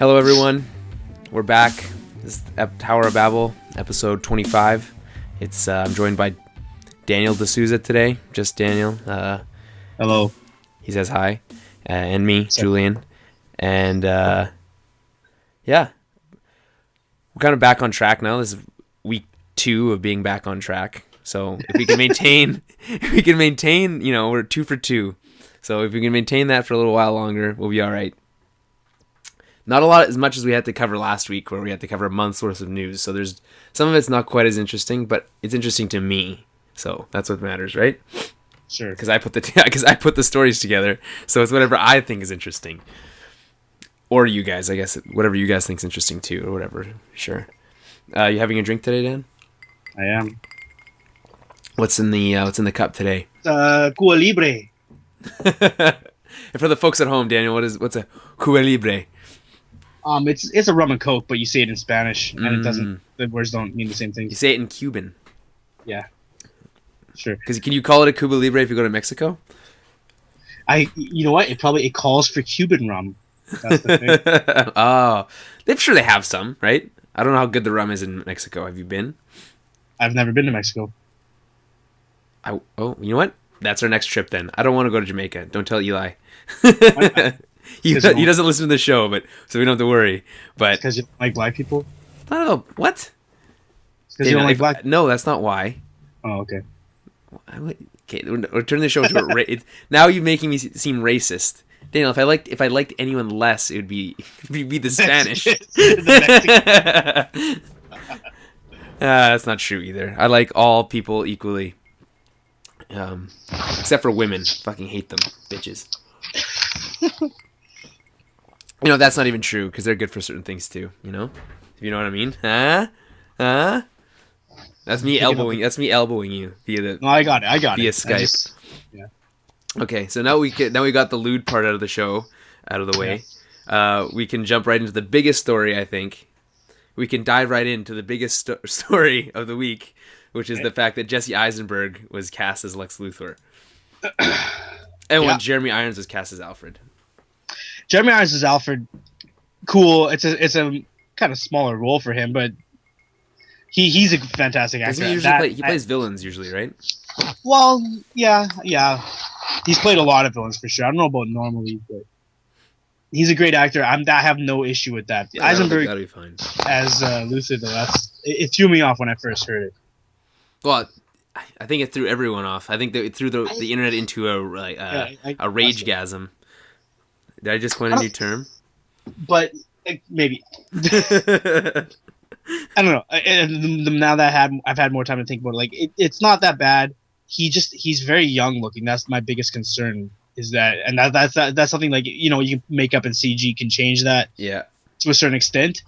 Hello, everyone. We're back. This is Tower of Babble, episode 25. I'm joined by Daniel D'Souza today. Just Daniel. Hello. He says hi. And me, Julian. And yeah, we're kind of back on track now. This is week 2 of being back on track. So if we can maintain, we're 2 for 2. So if we can maintain that for a little while longer, we'll be all right. Not a lot as much as we had to cover last week, where we had to cover a month's worth of news. So there's some of it's not quite as interesting, but it's interesting to me. So that's what matters, right? Sure. Because I put the stories together, so it's whatever I think is interesting, or you guys, I guess, whatever you guys think is interesting too, or whatever. Sure. You having a drink today, Dan? I am. What's in the cup today? Cuba Libre. And for the folks at home, Daniel, what's a Cuba Libre? It's a rum and coke, but you say it in Spanish, and it doesn't. The words don't mean the same thing. You say it in Cuban. Yeah, sure. Because can you call it a Cuba Libre if you go to Mexico? You know what? It calls for Cuban rum. That's the thing. Oh, I'm sure they have some, right? I don't know how good the rum is in Mexico. Have you been? I've never been to Mexico. You know what? That's our next trip then. I don't want to go to Jamaica. Don't tell Eli. He doesn't listen to the show, but so we don't have to worry. But because you don't like black people? No, what? Because you don't like black. No, that's not why. Oh, okay. Okay, we're turning the show into now you're making me seem racist, Daniel. If I liked anyone less, it would be the Spanish. That's not true either. I like all people equally, except for women. Fucking hate them, bitches. That's not even true because they're good for certain things too. If you know what I mean? Huh? That's me elbowing you via the. No, I got it. Via Skype. Yeah. Okay, so now we got the lewd part out of the show out of the way. Yeah. We can jump right into the biggest story. I think we can dive right into the biggest story of the week, which is the fact that Jesse Eisenberg was cast as Lex Luthor, and when Jeremy Irons was cast as Alfred. Jeremy Irons as Alfred, cool. It's a kind of smaller role for him, but he's a fantastic actor. He plays villains usually, right? Well, yeah. He's played a lot of villains for sure. I don't know about normally, but he's a great actor. I have no issue with that. Yeah, Eisenberg that'll be fine. as Luthor, though, it threw me off when I first heard it. Well, I think it threw everyone off. I think that it threw the internet into a ragegasm. Did I just coin a new term? But maybe. I don't know. Now that I've had more time to think about it, it's not that bad. He's very young looking. That's my biggest concern. Is that, and that's something you can make up in CG can change that. Yeah. To a certain extent,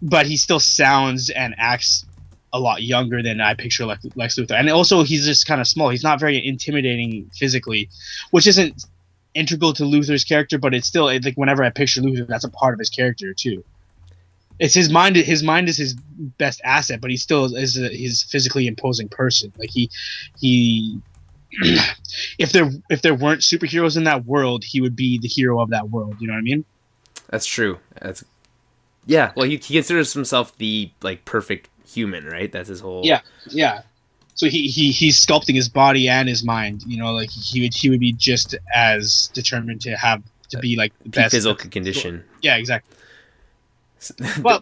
but he still sounds and acts a lot younger than I picture Lex Luthor, and also he's just kind of small. He's not very intimidating physically, which isn't integral to Luthor's character, but it's still whenever I picture Luthor, that's a part of his character too. It's his mind. His mind is his best asset, but he still is his physically imposing person. He if there weren't superheroes in that world, he would be the hero of that world. You know what I mean? That's true. Yeah. Well, he considers himself the perfect human, right? That's his whole. Yeah. So he's sculpting his body and his mind. He would be just as determined to be the best physical condition. Yeah, exactly. Well,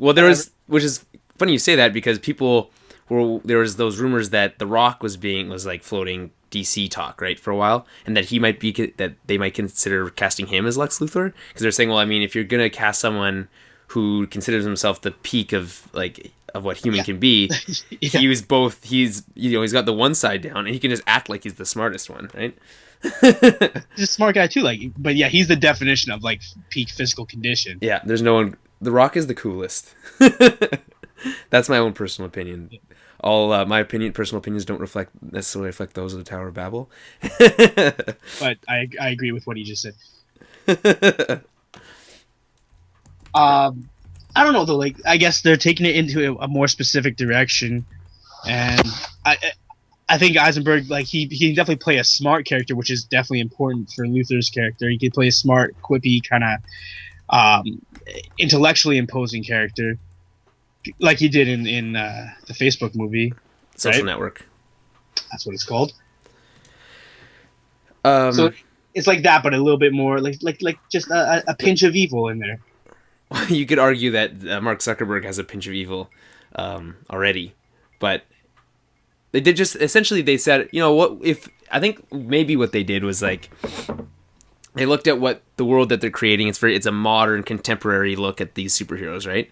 which is funny you say that because there was those rumors that The Rock was floating DC talk, right, for a while, and that they might consider casting him as Lex Luthor because they're saying, well, I mean, if you're gonna cast someone who considers himself the peak of what human can be, yeah. He's got the one side down and he can just act like he's the smartest one, right? He's a smart guy too, but yeah, he's the definition of peak physical condition. Yeah, there's no one. The Rock is the coolest. That's my own personal opinion. All my personal opinions don't necessarily reflect those of the Tower of Babel. But I agree with what he just said. I don't know though. I guess they're taking it into a more specific direction, and I think Eisenberg, he can definitely play a smart character, which is definitely important for Luthor's character. He can play a smart, quippy kind of intellectually imposing character, like he did in the Facebook movie, Social right? Network. That's what it's called. So it's like that, but a little bit more like just a pinch of evil in there. You could argue that Mark Zuckerberg has a pinch of evil already, but they did just essentially they said, you know what, if I think maybe what they did was like they looked at what the world that they're creating. It's a modern contemporary look at these superheroes, right?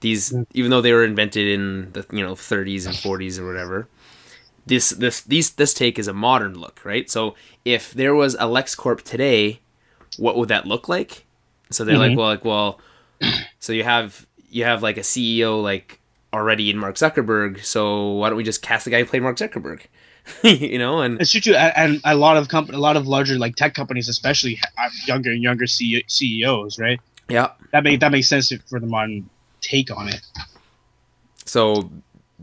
These, even though they were invented in the 30s and 40s or whatever, this take is a modern look, right? So if there was a LexCorp today, what would that look like? So they're well, so you have like a CEO like already in Mark Zuckerberg. So why don't we just cast the guy who played Mark Zuckerberg? And it's true. And a lot of larger like tech companies, especially, have younger and younger CEOs, right? Yeah, that makes sense for the modern take on it. So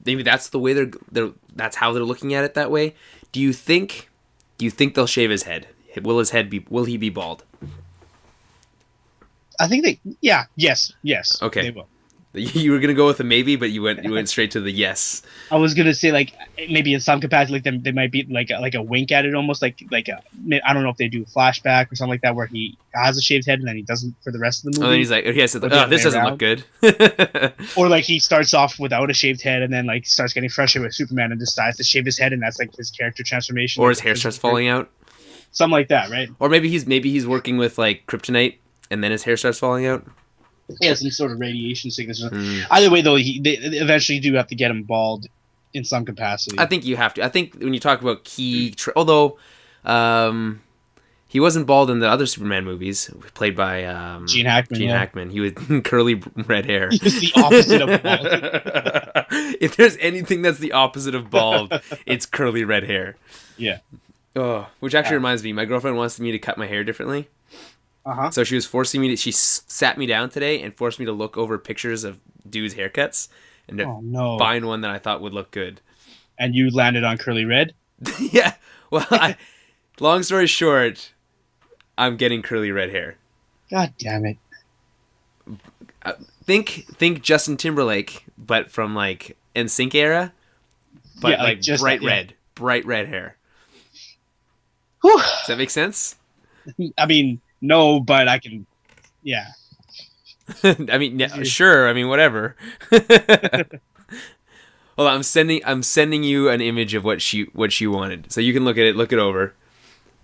maybe that's the way that's how they're looking at it that way. Do you think they'll shave his head? Will he be bald? I think yes. Okay. They will. You were gonna go with a maybe, but you went straight to the yes. I was gonna say like maybe in some capacity, like they might be like a wink at it, almost like I don't know if they do a flashback or something like that where he has a shaved head and then he doesn't for the rest of the movie. And then he's like, this doesn't look good. Or like he starts off without a shaved head and then like starts getting frustrated with Superman and decides to shave his head, and that's like his character transformation. Or his hair starts falling out. Something like that, right? Or maybe he's working with like kryptonite and then his hair starts falling out. Yeah, some sort of radiation sickness. Either way, though, they eventually do have to get him bald in some capacity. I think you have to. I think when you talk about although he wasn't bald in the other Superman movies, played by Gene Hackman. Hackman. He was curly red hair. He was the opposite of bald. If there's anything that's the opposite of bald, it's curly red hair. Yeah. Oh, which actually reminds me, my girlfriend wants me to cut my hair differently. Uh-huh. So she was forcing me to. She sat me down today and forced me to look over pictures of dudes' haircuts and to find one that I thought would look good. And you landed on curly red? Yeah. Well, long story short, I'm getting curly red hair. God damn it! Think Justin Timberlake, but from like NSYNC era, but yeah, like just bright red hair. Whew. Does that make sense? I mean. No, but I can, yeah. I mean, yeah, sure. I mean, whatever. Hold on, I'm sending you an image of what she wanted, so you can look at it, look it over,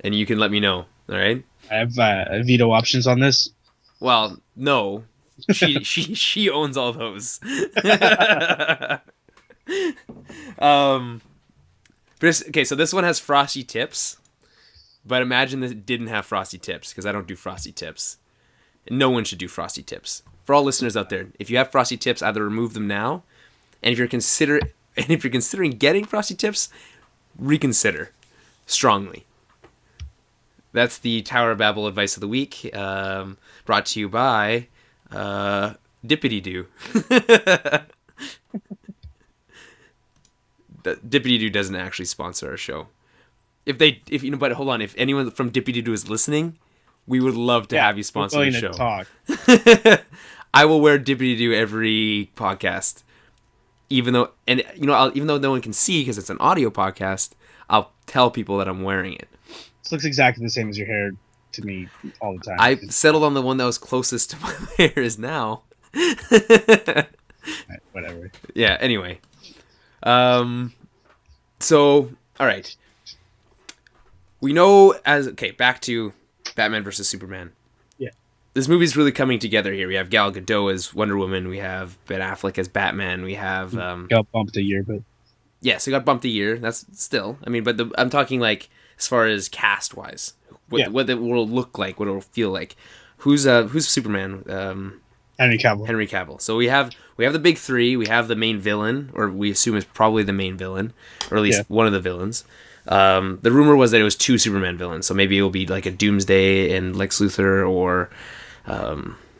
and you can let me know. All right. I have veto options on this. Well, no, she owns all those. Okay, so this one has frosty tips. But imagine this didn't have frosty tips, because I don't do frosty tips. And no one should do frosty tips. For all listeners out there, if you have frosty tips, either remove them now, and if you're considering getting frosty tips, reconsider strongly. That's the Tower of Babble advice of the week, brought to you by Dippity Doo. Dippity Doo doesn't actually sponsor our show. But hold on, if anyone from Dippity Doo is listening, we would love to have you sponsor the show. Talk. I will wear Dippity Doo every podcast, even though no one can see because it's an audio podcast. I'll tell people that I'm wearing it. This looks exactly the same as your hair to me all the time. I settled on the one that was closest to my hair is now. Whatever. Yeah. Anyway. So all right. We know back to Batman versus Superman. Yeah. This movie's really coming together here. We have Gal Gadot as Wonder Woman. We have Ben Affleck as Batman. We have... got bumped a year, but... Yes, it got bumped a year. That's still... I mean, but I'm talking like as far as cast-wise. What it will look like, what it will feel like. Who's Superman? Henry Cavill. Henry Cavill. So we have the big three. We have the main villain, or we assume is probably the main villain, or at least one of the villains. The rumor was that it was two Superman villains, so maybe it will be like a Doomsday and Lex Luthor, or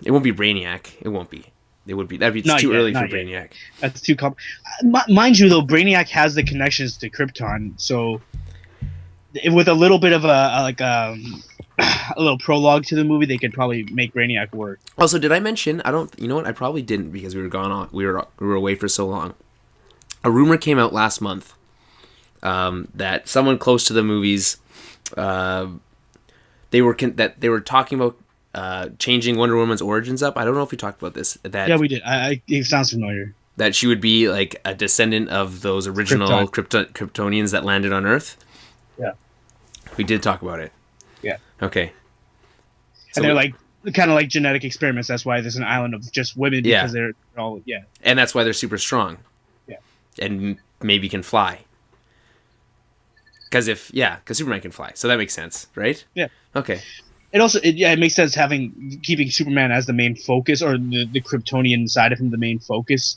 it won't be Brainiac. It won't be. It would be. It's too early for Brainiac. That's too mind you, though, Brainiac has the connections to Krypton, so with a little bit of a little prologue to the movie, they could probably make Brainiac work. Also, did I mention? I don't. You know what? I probably didn't because we were gone on. We were away for so long. A rumor came out last month that someone close to the movies, they were talking about changing Wonder Woman's origins up. I don't know if we talked about this. Yeah, we did. It sounds familiar. That she would be like a descendant of those original Kryptonians that landed on Earth. Yeah, we did talk about it. Yeah. Okay. And they're like kind of like genetic experiments. That's why there's an island of just women because they're all and that's why they're super strong. Yeah. And maybe can fly. Because Superman can fly, so that makes sense, right? Yeah. Okay. It also it makes sense keeping Superman as the main focus, or the Kryptonian side of him the main focus.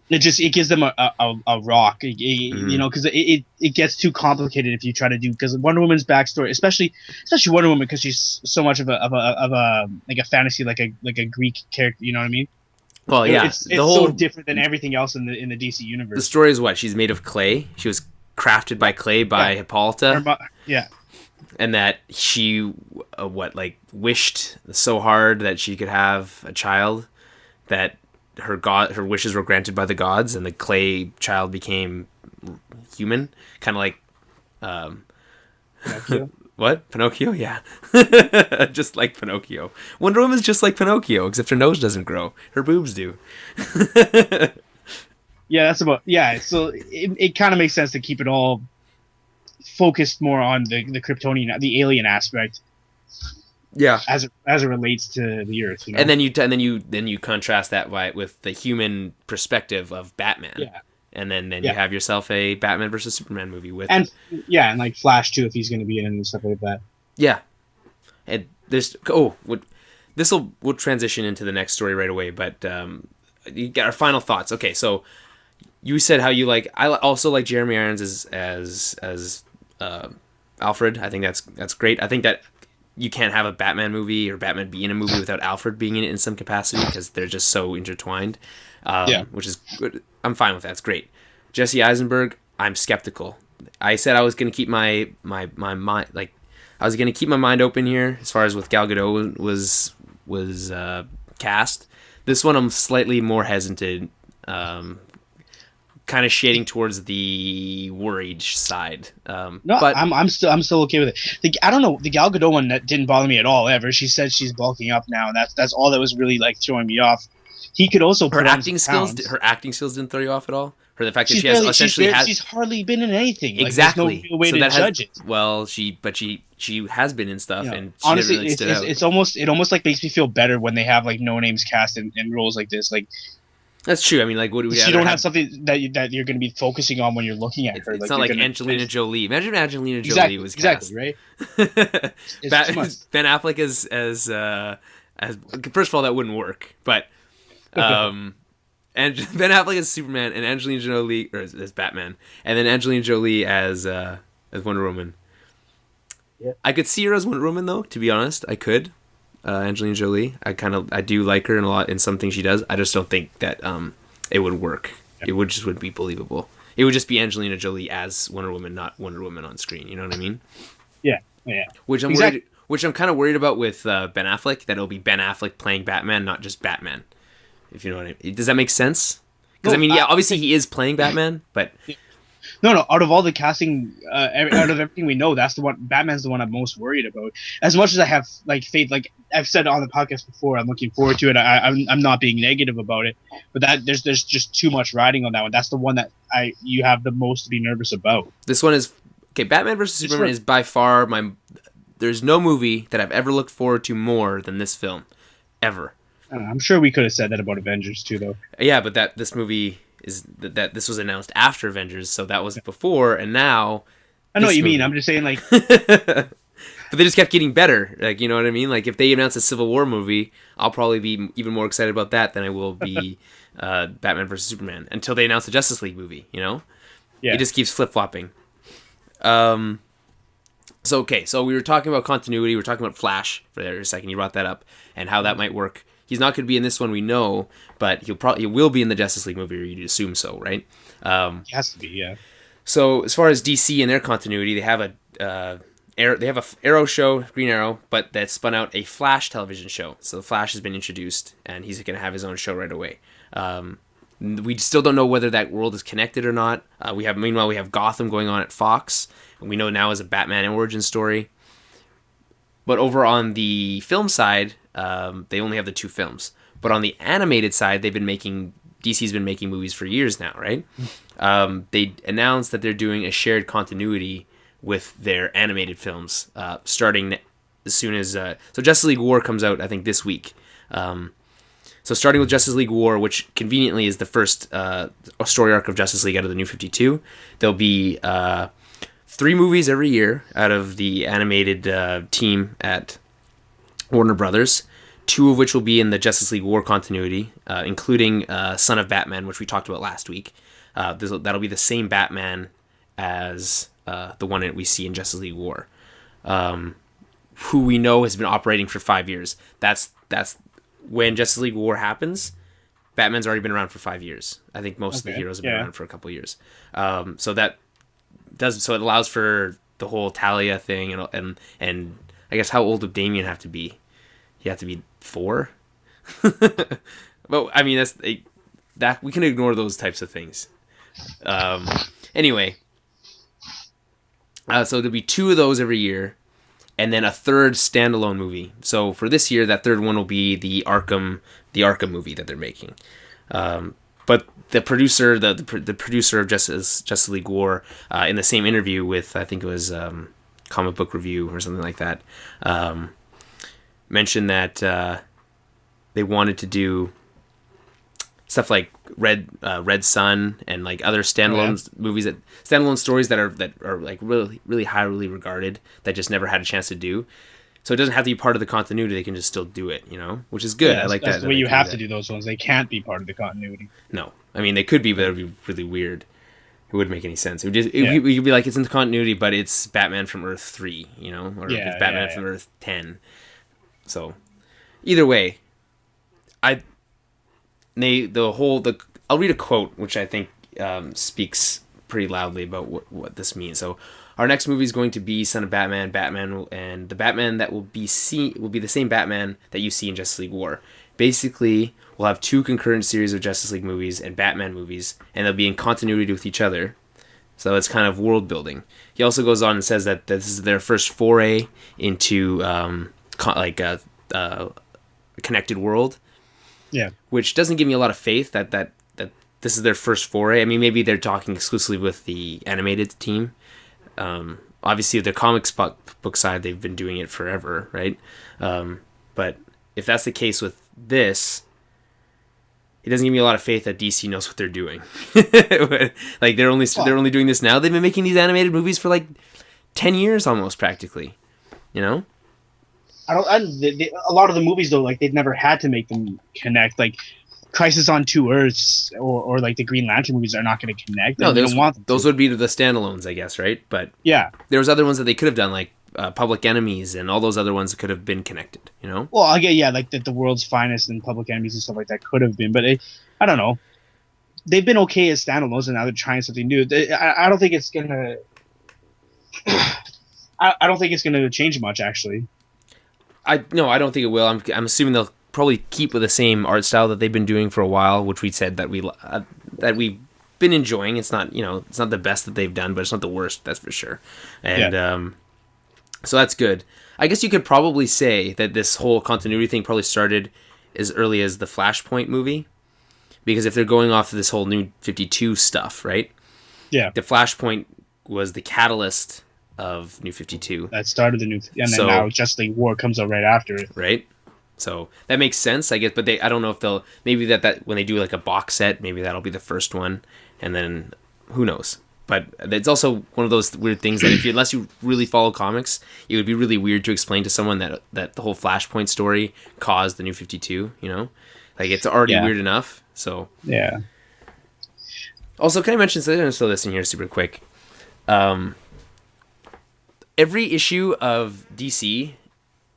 It gives them a rock, you know, because it gets too complicated if you try to do, because Wonder Woman's backstory, especially Wonder Woman, because she's so much of a like a fantasy, like a Greek character, you know what I mean? Well, yeah, it's so different than everything else in the DC universe. The story is what she's made of clay. She was crafted by clay by Hippolyta. Yeah. And that she wished so hard that she could have a child, that her wishes were granted by the gods, and the clay child became human, kind of like Pinocchio? What? Pinocchio? Yeah. Just like Pinocchio. Wonder Woman's just like Pinocchio, except her nose doesn't grow. Her boobs do. Yeah, so it kind of makes sense to keep it all focused more on the Kryptonian, the alien aspect. Yeah, as it relates to the Earth, you know? And then you contrast that with the human perspective of Batman. Yeah. And then you have yourself a Batman versus Superman movie with and like Flash too, if he's going to be in it and stuff like that. Yeah. And we'll transition into the next story right away, but you got our final thoughts. Okay, so you said how you like. I also like Jeremy Irons as Alfred. I think that's great. I think that you can't have a Batman movie or Batman be in a movie without Alfred being in it in some capacity, because they're just so intertwined. Which is good. I'm fine with that. It's great. Jesse Eisenberg, I'm skeptical. I said I was going to keep my mind, like, I was going to keep my mind open here as far as with Gal Gadot was cast. This one I'm slightly more hesitant, kind of shading towards the worried side. No, but I'm still okay with it. I don't know, the Gal Gadot one that didn't bother me at all ever. She said she's bulking up now, and that's all that was really like throwing me off. He could also her acting skills didn't throw you off at all. Or the fact that she's hardly been in anything. Exactly. Like, there's no real way to judge it. Well, she has been in stuff, and she honestly, really stood out. It almost like makes me feel better when they have like no names cast in roles like this. Like, that's true. I mean, like, what do we? You don't have something that you're going to be focusing on when you're looking at her. It's not like Angelina Jolie. Imagine Angelina Jolie was cast. Exactly, right? Ben Affleck as first of all, that wouldn't work, but and Ben Affleck as Superman and Angelina Jolie as Batman, and then Angelina Jolie as Wonder Woman. Yeah. I could see her as Wonder Woman, though. To be honest, I could. Angelina Jolie, I do like her in some things she does. I just don't think that it would work. Yeah. It wouldn't be believable. It would just be Angelina Jolie as Wonder Woman, not Wonder Woman on screen. You know what I mean? Yeah. Which I'm kind of worried about with Ben Affleck, that it'll be Ben Affleck playing Batman, not just Batman. If you know what I mean. Does that make sense? Because obviously he is playing Batman, but no. Out of all the casting, out of everything we know, that's the one. Batman's the one I'm most worried about. As much as I have like faith, like I've said on the podcast before, I'm looking forward to it. I'm not being negative about it, but there's just too much riding on that one. That's the one that you have the most to be nervous about. This one is okay. Batman versus Superman is by far There's no movie that I've ever looked forward to more than this film, ever. I'm sure we could have said that about Avengers too, though. Yeah, but this movie is that this was announced after Avengers, so that was before, and now. I know what you mean. I'm just saying, like. But they just kept getting better, like, you know what I mean. Like, if they announce a Civil War movie, I'll probably be even more excited about that than I will be Batman versus Superman until they announce the Justice League movie. You know, it just keeps flip flopping. So we were talking about continuity. We were talking about Flash for a second. You brought that up and how that might work. He's not going to be in this one, we know, but he will be in the Justice League movie, or you'd assume so, right? He has to be, yeah. So as far as DC and their continuity, they have they have a Arrow show, Green Arrow, but that spun out a Flash television show. So the Flash has been introduced, and he's going to have his own show right away. We still don't know whether that world is connected or not. Meanwhile, we have Gotham going on at Fox, and we know now is a Batman origin story. But over on the film side, they only have the 2 films. But on the animated side, DC's been making movies for years now, right? They announced that they're doing a shared continuity with their animated films, starting as soon as... so Justice League War comes out, I think, this week. So starting with Justice League War, which conveniently is the first story arc of Justice League out of the New 52, there'll be 3 movies every year out of the animated team at Warner Brothers, 2 of which will be in the Justice League War continuity, including Son of Batman, which we talked about last week. That'll be the same Batman as the one that we see in Justice League War, who we know has been operating for 5 years. That's when Justice League War happens. Batman's already been around for 5 years. I think most of the heroes have been around for a couple of years. So it allows for the whole Talia thing, and I guess how old would Damian have to be? He have to be 4. But I mean that we can ignore those types of things. Anyway, so there'll be 2 of those every year, and then a 3rd standalone movie. So for this year, that 3rd one will be the Arkham movie that they're making. But the producer, the producer of Justice League War, in the same interview with, I think it was Comic Book Review or something like that, mentioned that they wanted to do stuff like Red Sun and like other standalone movies, standalone stories that are like really, really highly regarded, that just never had a chance to do. So it doesn't have to be part of the continuity; they can just still do it, which is good. I like that. That's the way you have to do those ones. They can't be part of the continuity. No, I mean they could be, but it would be really weird. It wouldn't make any sense. It would be like it's in the continuity, but it's Batman from Earth 3, or it's Batman from Earth 10. So either way, I'll read a quote which I think speaks pretty loudly about what this means. So our next movie is going to be Son of Batman, and the Batman that will be the same Batman that you see in Justice League War. Basically, we'll have 2 concurrent series of Justice League movies and Batman movies, and they'll be in continuity with each other. So it's kind of world building. He also goes on and says that this is their first foray into a connected world. Yeah, which doesn't give me a lot of faith that this is their first foray. I mean, maybe they're talking exclusively with the animated team. Obviously, the comics book side, they've been doing it forever, right? But if that's the case with this, it doesn't give me a lot of faith that DC knows what they're doing. Like they're only doing this now. They've been making these animated movies for like 10 years almost, practically. A lot of the movies though, like they've never had to make them connect. Like Crisis on Two Earths or like the Green Lantern movies are not going to connect. No, those would be the standalones, I guess, right? But yeah, there was other ones that they could have done, like Public Enemies and all those other ones that could have been connected. Well, I get like the World's Finest and Public Enemies and stuff like that could have been, but I don't know. They've been okay as standalones, and now they're trying something new. I don't think it's gonna. I don't think it's gonna change much, actually. I don't think it will. I'm assuming they'll probably keep with the same art style that they've been doing for a while, which we said that we've been enjoying. It's not it's not the best that they've done, but it's not the worst, that's for sure. And so that's good. I guess you could probably say that this whole continuity thing probably started as early as the Flashpoint movie, because if they're going off of this whole New 52 stuff, right? Yeah. The Flashpoint was the catalyst of New 52. That started the new, and then now Justice League War comes out right after it. Right. So that makes sense, I guess. But I don't know if they'll maybe that when they do like a box set, maybe that'll be the first one, and then who knows. But it's also one of those weird things that unless you really follow comics, it would be really weird to explain to someone that the whole Flashpoint story caused the New 52. Like it's already weird enough. So yeah. Also, can I mention something? I'm still listening here super quick. Every issue of DC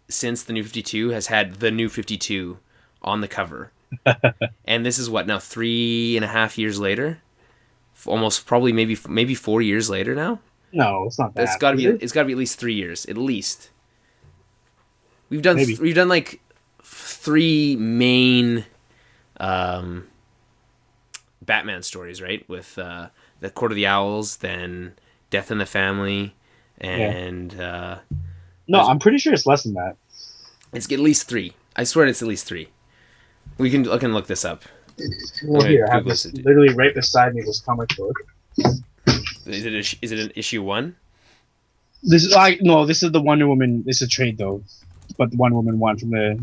since the New 52 has had the New 52 on the cover. And this is what, now 3.5 years later? Almost probably maybe 4 years later now? No, it's not That's that. got to Is be. it? It's got to be at least 3 years. At least. We've done. Maybe. We've done like 3 main Batman stories, right? With the Court of the Owls, then Death in the Family, and No, I'm pretty sure it's less than that. it's at least 3. I swear it's at least 3. I can look this up. Well, Okay, here, I have Google this it. literally right beside me. This comic book. Is it an issue 1? This is no. This is the Wonder Woman. It's a trade though, but the Wonder Woman one from the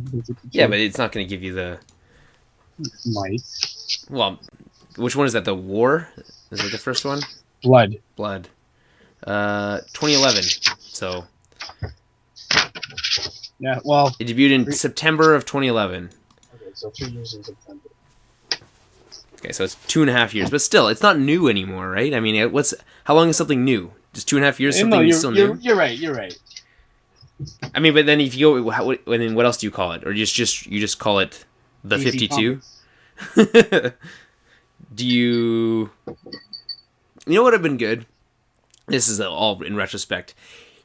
Yeah, but it's not going to give you the. might Well, which one is that? The War? Is that the first one? blood. Blood. 2011. So Yeah. Well. it debuted in September of 2011. Okay, so 3 years in September. Okay, so it's 2.5 years, but still, it's not new anymore, right? I mean, how long is something new? Just 2.5 years, something still new? You're right. You're right. I mean, but then if you go, then what else do you call it? Or you just call it the DC 52? Comics. Do you? You know what would have been good? This is all in retrospect.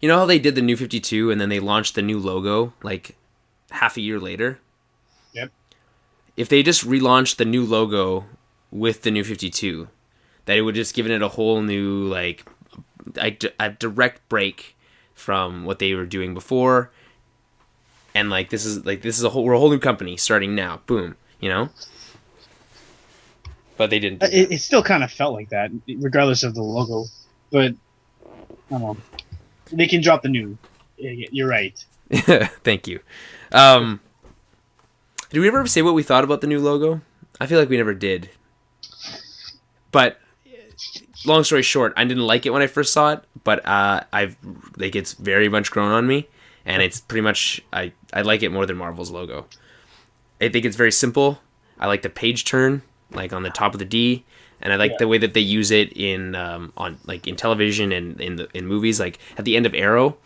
You know how they did the new 52 and then they launched the new logo like half a year later? Yep. If they just relaunched the new logo with the new 52, that it would just given it a whole new like a direct break from what they were doing before, and like this is we're a whole new company starting now. Boom, you know. But they didn't. It still kind of felt like that, regardless of the logo. But I don't know. They can drop the new. You're right. Thank you. Did we ever say what we thought about the new logo? I feel like we never did. But long story short, I didn't like it when I first saw it, but it's very much grown on me, and it's pretty much I like it more than Marvel's logo. I think it's very simple. I like the page turn, like on the top of the D, and I like the way that they use it in in television and in movies. Like at the end of Arrow,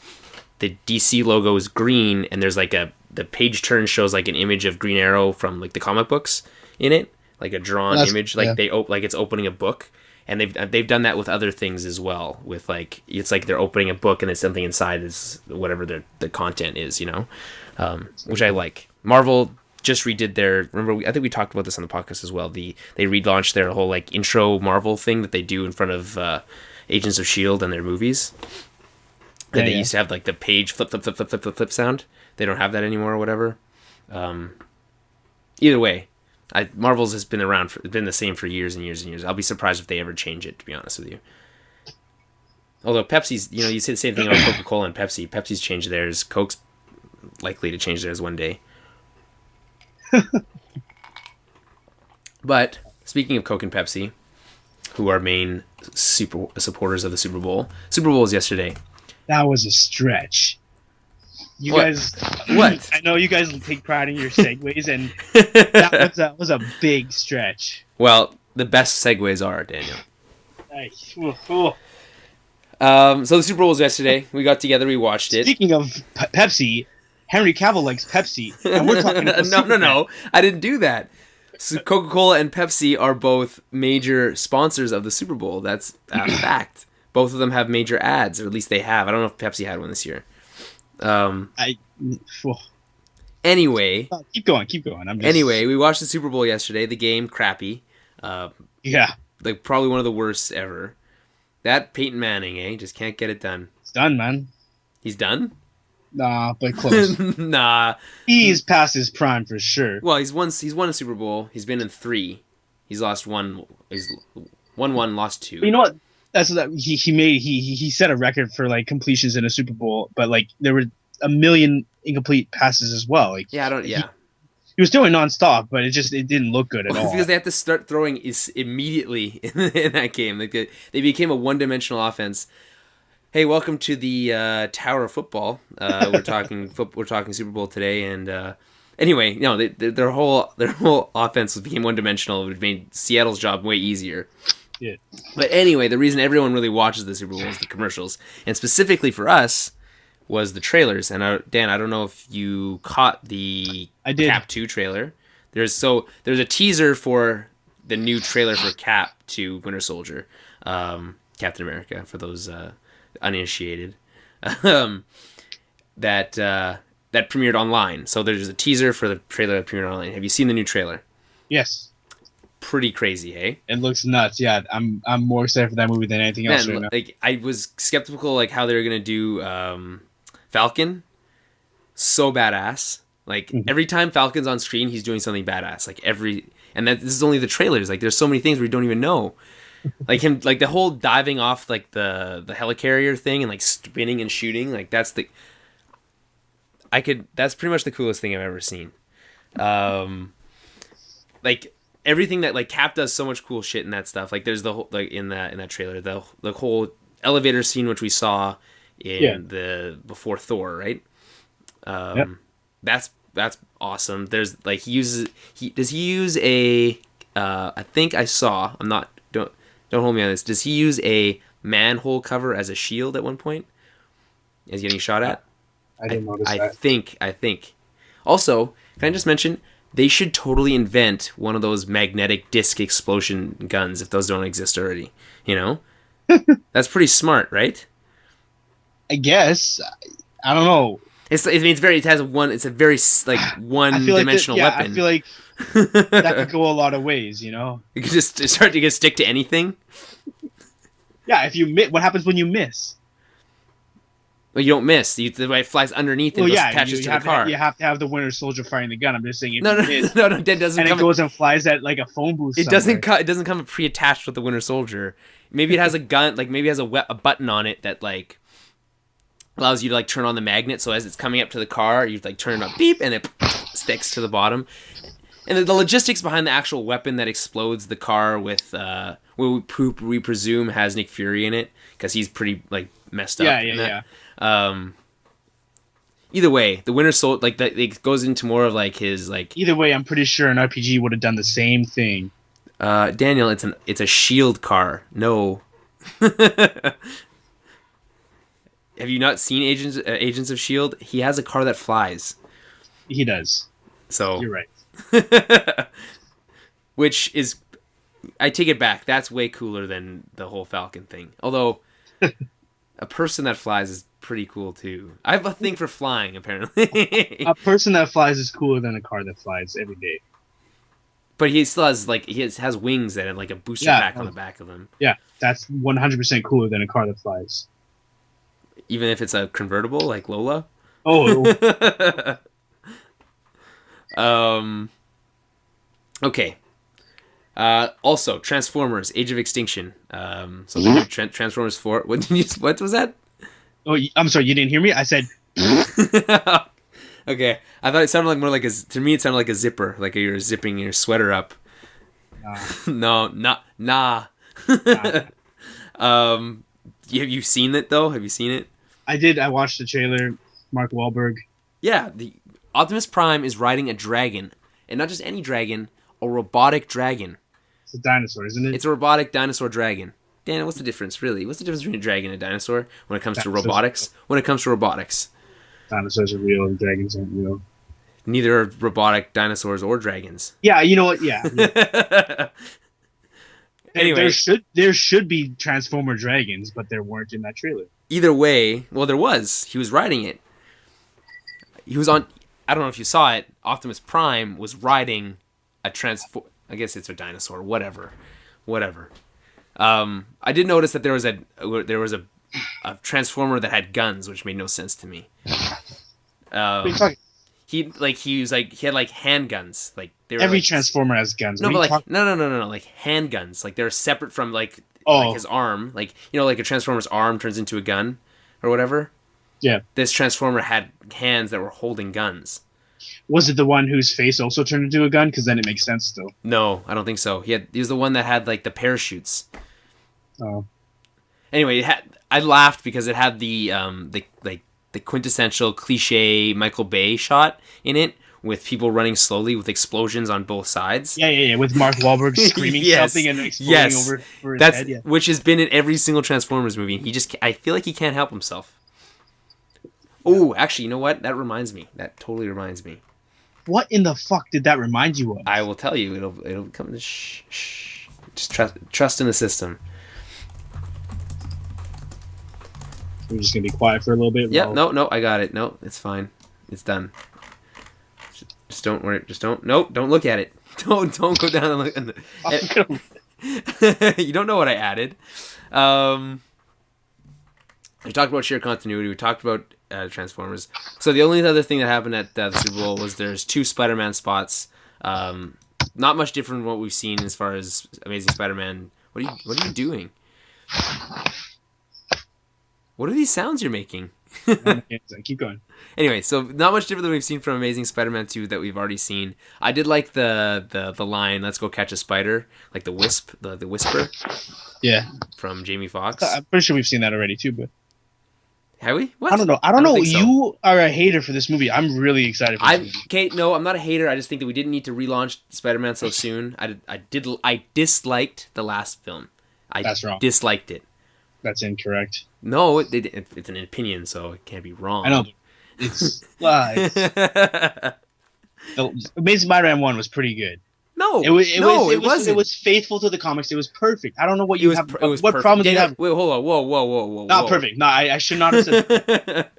the DC logo is green, and there's like the page turn shows like an image of Green Arrow from like the comic books in it, like a drawn image, like like it's opening a book. And they've done that with other things as well. With like it's like they're opening a book and there's something inside is whatever the content is, you know, which I like. Marvel just redid their. Remember, I think we talked about this on the podcast as well. They relaunched their whole like intro Marvel thing that they do in front of Agents of Shield and their movies. That they used to have like the page flip sound. They don't have that anymore or whatever. Either way. Marvel's has been around been the same for years and years and years. I'll be surprised if they ever change it, to be honest with you. Although Pepsi's, you say the same thing about Coca-Cola and Pepsi. Pepsi's changed theirs. Coke's likely to change theirs one day. But speaking of Coke and Pepsi, who are main supporters of the Super Bowl was yesterday. That was a stretch. You guys, what? I know you guys take pride in your segues, and that was a big stretch. Well, the best segues are, Daniel. So the Super Bowl was yesterday. We got together, we watched it. Speaking of Pepsi, Henry Cavill likes Pepsi, and we're talking about No, I didn't do that. So Coca-Cola and Pepsi are both major sponsors of the Super Bowl. That's a fact. Both of them have major ads, or at least they have. I don't know if Pepsi had one this year. Anyway, keep going. Anyway, we watched the Super Bowl yesterday. The game, crappy. Like probably one of the worst ever. That Peyton Manning, just can't get it done. It's done, man. He's done? Nah, but close. Nah. He's past his prime for sure. Well, he's won a Super Bowl. He's been in 3. He's lost 1. He's won 1, lost 2. You know what? That's what he set a record for like completions in a Super Bowl, but like there were a million incomplete passes as well. Like he was doing nonstop, but it didn't look good at all. Because they had to start throwing immediately in that game. Like they became a one-dimensional offense. Hey, welcome to the Tower of Football. We're talking Super Bowl today, and anyway, their whole offense became one-dimensional. It made Seattle's job way easier. Yeah. But anyway, the reason everyone really watches the Super Bowl is the commercials, and specifically for us was the trailers. And Dan, I don't know if you caught the Cap 2 trailer. There's a teaser for the new trailer for Cap 2 Winter Soldier, Captain America, for those uninitiated, um, that premiered online. So there's a teaser for the trailer that premiered online. Have you seen the new trailer? Yes. Pretty crazy, hey? It looks nuts. Yeah, I'm more excited for that movie than anything else right now. Like I was skeptical like how they were gonna do Falcon. So badass. Like every time Falcon's on screen, he's doing something badass. Like this is only the trailers. Like there's so many things we don't even know. Like him, like the whole diving off like the helicarrier thing and like spinning and shooting. Like that's pretty much the coolest thing I've ever seen. Like everything that like Cap does so much cool shit in that stuff. Like there's the whole like in that trailer the whole elevator scene which we saw in the before Thor, right? That's awesome. There's like he use a I think I saw, I'm not don't hold me on this. Does he use a manhole cover as a shield at one point? Is getting shot at? I didn't notice that. I think. Also, can I just mention they should totally invent one of those magnetic disc explosion guns if those don't exist already. You know, that's pretty smart, right? I guess. I don't know. It's a very like one-dimensional weapon. I feel like that could go a lot of ways, you know? You could just start to stick to anything. Yeah, if you miss, what happens when you miss? Well, you don't miss. The way it flies underneath and attaches to the car. You have to have the Winter Soldier firing the gun. I'm just saying, no, that doesn't. And it goes and flies at like a phone booth. It doesn't come pre-attached with the Winter Soldier. Maybe it has a gun, like maybe it has a button on it that like allows you to like turn on the magnet. So as it's coming up to the car, you like turn it up, beep, and it sticks to the bottom. And the logistics behind the actual weapon that explodes the car with, we presume has Nick Fury in it because he's pretty like messed up. Yeah. Either way, the Winter Soldier like that it goes into more of like his like. Either way, I'm pretty sure an RPG would have done the same thing. Daniel, it's a shield car. No. Have you not seen Agents of Shield? He has a car that flies. He does. So you're right. Which is, I take it back. That's way cooler than the whole Falcon thing. Although, a person that flies is pretty cool too. I have a thing for flying, apparently. A person that flies is cooler than a car that flies every day. But he still has has wings and like a booster pack on the back of him. Yeah, that's 100% cooler than a car that flies. Even if it's a convertible like Lola. Oh. Okay. Also, Transformers: Age of Extinction. So the new Transformers 4. What was that? Oh, I'm sorry. You didn't hear me. I said. Okay, I thought it sounded like more like to me it sounded like a zipper, like you're zipping your sweater up. No, nah. Have you seen it though? Have you seen it? I did. I watched the trailer. Mark Wahlberg. Yeah, the Optimus Prime is riding a dragon, and not just any dragon, a robotic dragon. It's a dinosaur, isn't it? It's a robotic dinosaur dragon. Dan, what's the difference, really? What's the difference between a dragon and a dinosaur when it comes to robotics? Dinosaurs are real and dragons aren't real. Neither are robotic dinosaurs or dragons. Yeah, you know what? Yeah. Anyway, there should be Transformer dragons, but there weren't in that trailer. Either way, well, there was. He was riding it. He was on. I don't know if you saw it. Optimus Prime was riding a I guess it's a dinosaur. Whatever. I did notice that there was a Transformer that had guns, which made no sense to me. He had handguns. Like every Transformer has guns. No, but like no, like handguns. Like they're separate from like his arm. Like like a Transformer's arm turns into a gun or whatever. Yeah. This Transformer had hands that were holding guns. Was it the one whose face also turned into a gun? Because then it makes sense still. No, I don't think so. He was the one that had like the parachutes. Oh. Anyway, I laughed because it had the quintessential cliche Michael Bay shot in it with people running slowly with explosions on both sides. Yeah. With Mark Wahlberg screaming something and exploding over his head. Yeah. Which has been in every single Transformers movie. I feel like he can't help himself. Oh, actually, you know what? That reminds me. That totally reminds me. What in the fuck did that remind you of? I will tell you. It'll come to shh. Just trust in the system. We're just gonna be quiet for a little bit. Yeah, no, I got it. No, it's fine. It's done. Just don't worry. Just don't. Nope, don't look at it. Don't go down and look. You don't know what I added. We talked about sheer continuity. We talked about Transformers. So the only other thing that happened at the Super Bowl was there's 2 Spider-Man spots. Not much different from what we've seen as far as Amazing Spider-Man. What are you doing? What are these sounds you're making? Keep going. Anyway, so not much different than we've seen from Amazing Spider-Man 2 that we've already seen. I did like the line, "Let's go catch a spider," like the whisper. Yeah. From Jamie Foxx. I'm pretty sure we've seen that already too, but have we? What? I don't know. I don't know. think so. You are a hater for this movie. I'm really excited for this movie. Okay, no, I'm not a hater. I just think that we didn't need to relaunch Spider-Man so soon. I disliked the last film. That's wrong. Disliked it. That's incorrect. No, it's an opinion, so it can't be wrong. I know. It's Amazing Spider-Man 1 was pretty good. No, it wasn't. It was faithful to the comics. It was perfect. I don't know what you have. What problems you have? Wait, hold on. Whoa. Not perfect. No, I should not have said that.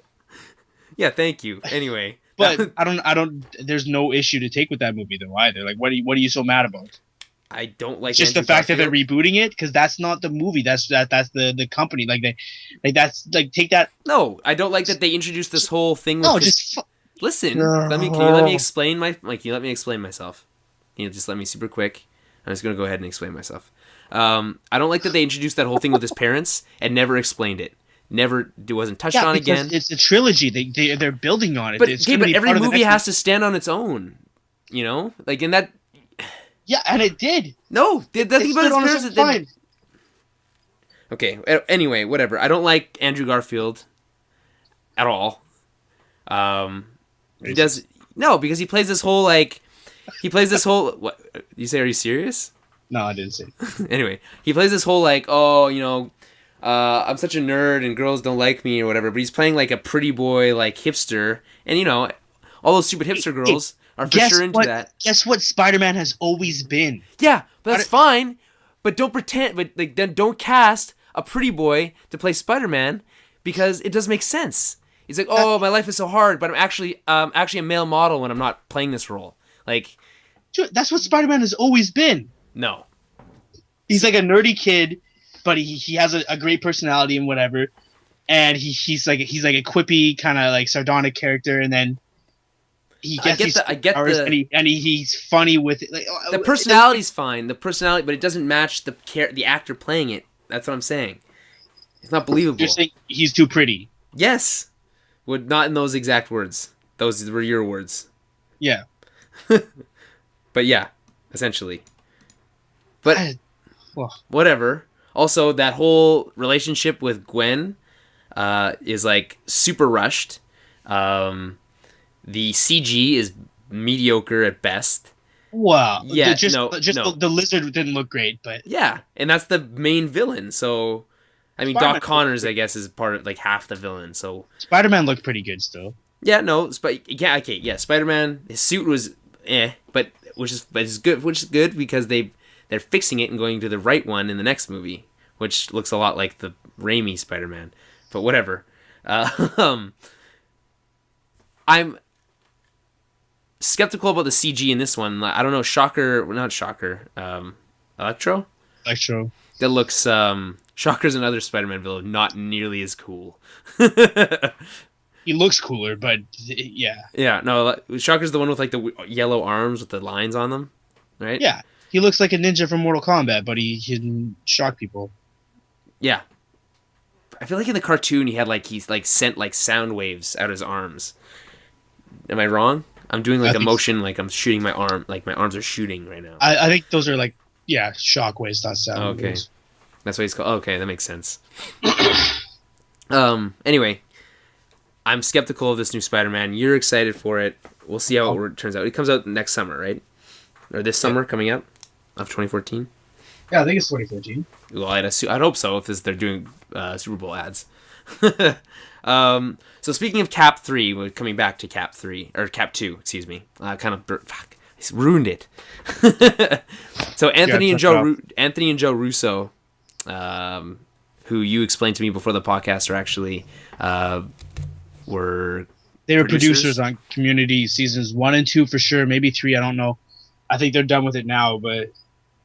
Yeah, thank you. Anyway, but I don't. There's no issue to take with that movie though either. Like, what are you so mad about? I don't like just Andrew the fact Garfield. that they're rebooting it, because that's not the movie. That's the company. Take that. No, I don't like that they introduced this whole thing. Listen. No. Can you let me explain myself? Can you just let me super quick? I'm just gonna go ahead and explain myself. I don't like that they introduced that whole thing with his parents and never explained it. It wasn't touched on again. It's a trilogy. They're building on it. But every movie has to stand on its own. You know, like in that. Yeah, and it did. No, nothing about his parents. Okay. Anyway, whatever. I don't like Andrew Garfield at all. He does because he plays this whole What you say? Are you serious? No, I didn't say. Anyway, he plays this whole I'm such a nerd and girls don't like me or whatever. But he's playing like a pretty boy, like hipster, and all those stupid hipster girls are for sure into that. Guess what? Spider-Man has always been. Yeah, but that's fine. But don't pretend. But then don't cast a pretty boy to play Spider-Man because it doesn't make sense. He's like, oh, my life is so hard, but I'm actually a male model when I'm not playing this role. Like, that's what Spider-Man has always been. No, he's like a nerdy kid, but he has a great personality and whatever, and he's like a quippy kind of like sardonic character, and then he gets he's funny with it. Like, the personality's fine, but it doesn't match the actor playing it. That's what I'm saying. It's not believable. You're saying he's too pretty. Yes, not in those exact words. Those were your words. Yeah. But yeah, essentially. But whatever. Also, that whole relationship with Gwen is like super rushed. The CG is mediocre at best. Wow. Yeah. The lizard didn't look great, but yeah, and that's the main villain. So, I mean, Doc Connors, I guess, is part of like half the villain. So Spider-Man looked pretty good still. Yeah. No. Spider-Man. His suit was but which is good because they're fixing it and going to the right one in the next movie, which looks a lot like the Raimi Spider-Man. But whatever. I'm skeptical about the CG in this one. I don't know. Not Shocker. Electro. That looks. Shocker's another Spider-Man villain, not nearly as cool. He looks cooler, but yeah. Yeah, no, Shocker's the one with like the yellow arms with the lines on them, right? Yeah, he looks like a ninja from Mortal Kombat, but he can shock people. Yeah. I feel like in the cartoon he's sent like sound waves out his arms. Am I wrong? I'm doing like a motion like I'm shooting my arm, like my arms are shooting right now. I think those are like shock waves, not sound waves. That's what he's called. Okay, that makes sense. Anyway, I'm skeptical of this new Spider-Man. You're excited for it. We'll see how it turns out. It comes out next summer, right? Or this summer coming out of 2014? Yeah, I think it's 2014. Well, I'd hope so if they're doing Super Bowl ads. So speaking of Cap 3, we're coming back to Cap 3, or Cap 2, excuse me. I ruined it. So Anthony and Joe Russo who you explained to me before the podcast are actually were They were producers on Community seasons 1 and 2 for sure, maybe 3. I don't know. I think they're done with it now, but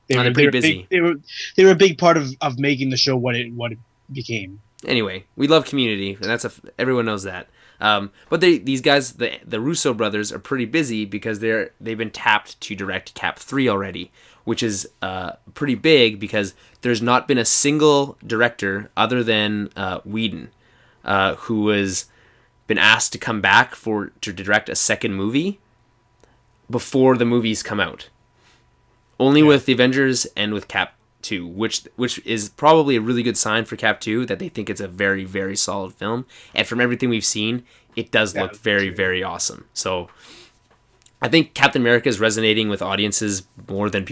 they're pretty busy. They were a big part of making the show what it became. Anyway, we love Community, and everyone knows that. But these guys, the Russo brothers, are pretty busy because they've been tapped to direct Cap 3 already, which is pretty big because there's not been a single director other than Whedon who has been asked to come back to direct a second movie before the movies come out. Only with the Avengers and with Cap 2, which is probably a really good sign for Cap 2 that they think it's a very, very solid film. And from everything we've seen, it does look very, very awesome. So I think Captain America is resonating with audiences more than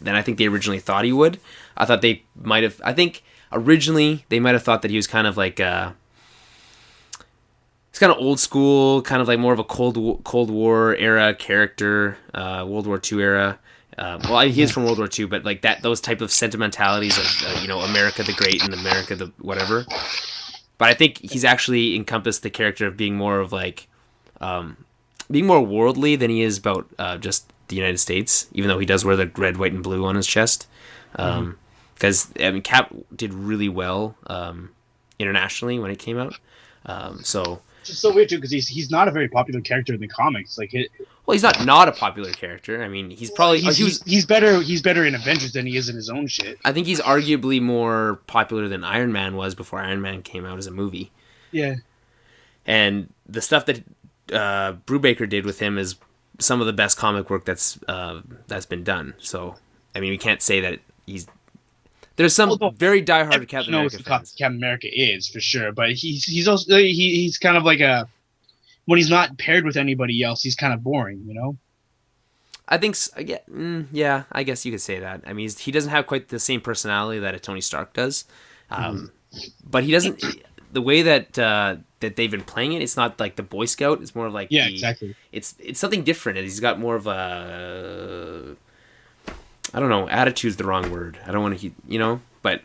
I think they originally thought he would. I think originally they might have thought that he was kind of like it's kind of old school, kind of like more of a Cold War era character, World War II era. Well, he is from World War II, but like those type of sentimentalities of America the Great and America the whatever. But I think he's actually encompassed the character of being more of like being more worldly than he is about just the United States, even though he does wear the red, white, and blue on his chest. Because Cap did really well internationally when it came out. It's so weird too because he's not a very popular character in the comics. Well, he's not a popular character. I mean, he's probably he's better in Avengers than he is in his own shit. I think he's arguably more popular than Iron Man was before Iron Man came out as a movie. Yeah, and the stuff that Brubaker did with him is some of the best comic work that's been done. So, I mean, we can't say that there's some very diehard Captain America fans. Captain America is for sure, but he's also he's kind of like when he's not paired with anybody else, he's kind of boring, you know. I think yeah, I guess you could say that. I mean, he doesn't have quite the same personality that a Tony Stark does, but he doesn't. The way that they've been playing it, it's not like the Boy Scout. It's more of like exactly. It's something different. He's got more of a I don't know. Attitude's the wrong word. I don't want to, but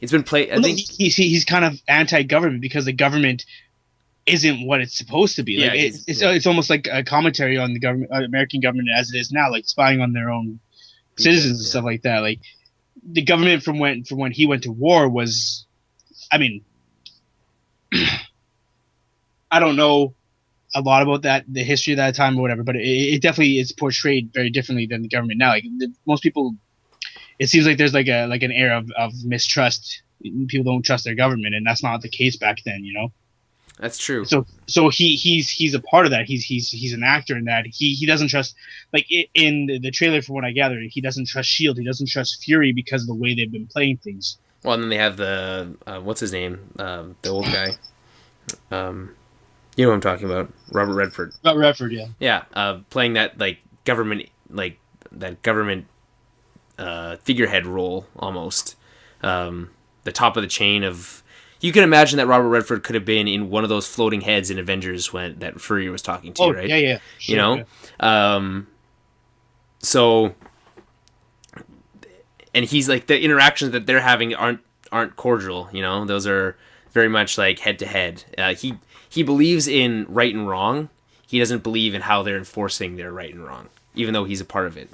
it's been played. I think he's kind of anti-government because the government isn't what it's supposed to be. Yeah, like it's almost like a commentary on the government, American government as it is now, like spying on their own citizens and stuff like that. Like the government from when he went to war was, I mean, I don't know a lot about the history of that time or whatever, but it definitely is portrayed very differently than the government now. Like most people, it seems like there's like an air of mistrust. People don't trust their government, and that's not the case back then, you know. That's true. So he's a part of that. He's an actor in that. He doesn't trust, like in the trailer, from what I gather, he doesn't trust Shield. He doesn't trust Fury because of the way they've been playing things. Well, and then they have the what's his name, the old guy. You know what I'm talking about, Robert Redford. Robert Redford, yeah. Yeah, playing that government figurehead role almost. The top of the chain of. You can imagine that Robert Redford could have been in one of those floating heads in Avengers that Fury was talking to, right? Yeah. Sure, So, and he's like, the interactions that they're having aren't cordial, those are very much like head to head. He believes in right and wrong. He doesn't believe in how they're enforcing their right and wrong, even though he's a part of it.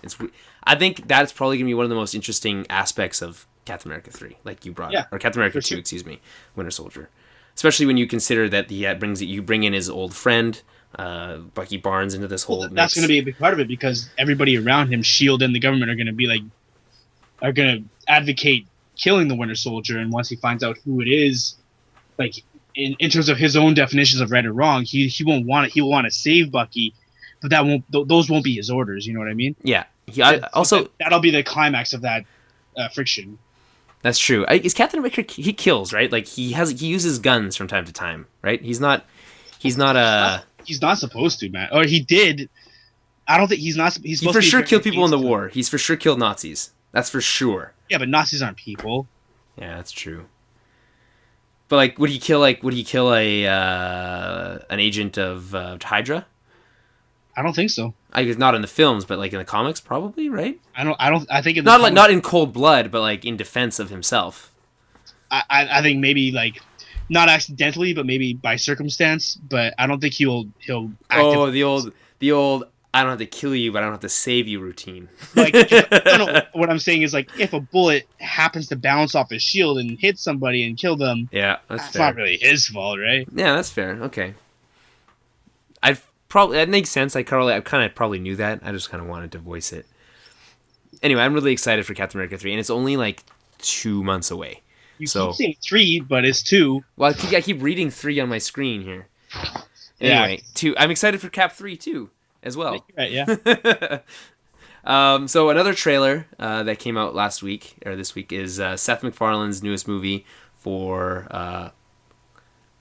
I think that's probably going to be one of the most interesting aspects of Captain America 3, like you brought up, or Captain America 2, excuse me, Winter Soldier. Especially when you consider that you bring in his old friend, Bucky Barnes, into this whole mix. That's going to be a big part of it because everybody around him, Shield and the government, are going to advocate killing the Winter Soldier. And once he finds out who it is, like in terms of his own definitions of right or wrong, he won't want it. He'll want to save Bucky, but those won't be his orders. You know what I mean? Yeah. That'll be the climax of that friction. That's true. Is Captain America? He kills, right? Like he uses guns from time to time, right? He's not supposed to, man. Or he did. I don't think he's not. He for sure killed people in the war. He's for sure killed Nazis. That's for sure. Yeah, but Nazis aren't people. Yeah, that's true. But would he kill a an agent of Hydra? I don't think so. I guess not in the films, but in the comics, probably, right? I think not in cold blood, but in defense of himself. I think maybe like not accidentally, but maybe by circumstance. But I don't think he'll Oh, actively the old. I don't have to kill you, but I don't have to save you routine. like if no, what I'm saying is like if a bullet happens to bounce off his shield and hit somebody and kill them, Yeah, that's that's not fair. really his fault, right? Yeah, that's fair. Okay. I probably that makes sense. I kind of probably knew that. I just kind of wanted to voice it. Anyway, I'm really excited for Captain America 3, and it's only like 2 months away. You keep So, saying 3, but it's 2. well, I keep reading 3 on my screen here. Anyway, 2. I'm excited for Cap 3 too, as well. Right, yeah. So another trailer that came out last week or this week is Seth MacFarlane's newest movie for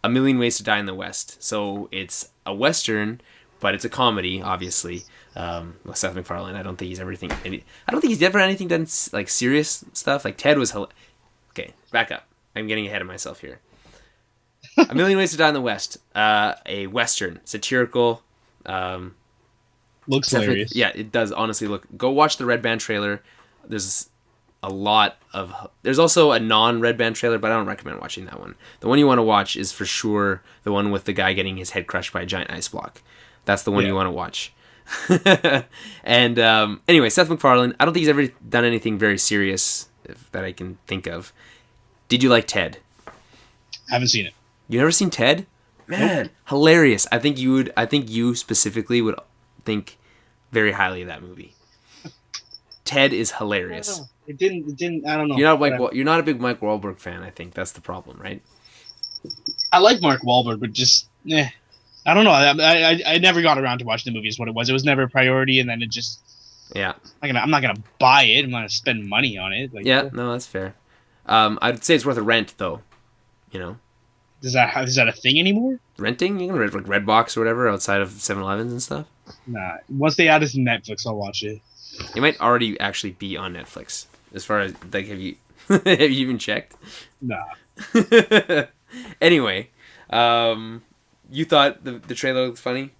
A Million Ways to Die in the West. So it's a western, but it's a comedy, obviously. With Seth MacFarlane, I don't think he's ever anything done like serious stuff. Like Ted was. Okay, back up. I'm getting ahead of myself here. A Million Ways to Die in the West, a western, satirical. Looks hilarious. Yeah, it does honestly look. Go watch the Red Band trailer. There's a lot of. There's also a non-Red Band trailer, but I don't recommend watching that one. The one you want to watch is for sure the one with the guy getting his head crushed by a giant ice block. That's the one you want to watch. And anyway, Seth MacFarlane. I don't think he's ever done anything very serious that I can think of. Did you like Ted? Haven't seen it. You never seen Ted? Man, hilarious. I think you specifically would think very highly of that movie. Ted is hilarious. It didn't. I don't know. You're not a big Mike Wahlberg fan. I think that's the problem, right? I like Mark Wahlberg, but just I don't know. I never got around to watching the movie. Is what it was. It was never a priority, and then it just. Yeah. I'm not gonna buy it. I'm gonna spend money on it. Like, yeah. No, that's fair. I'd say it's worth a rent, though. You know. Is that a thing anymore? Renting? You can rent like Redbox or whatever outside of 7-Elevens and stuff. Nah. Once they add it to Netflix, I'll watch it. It might already actually be on Netflix. As far as like, have you have you even checked? Nah. Anyway, you thought the trailer looked funny?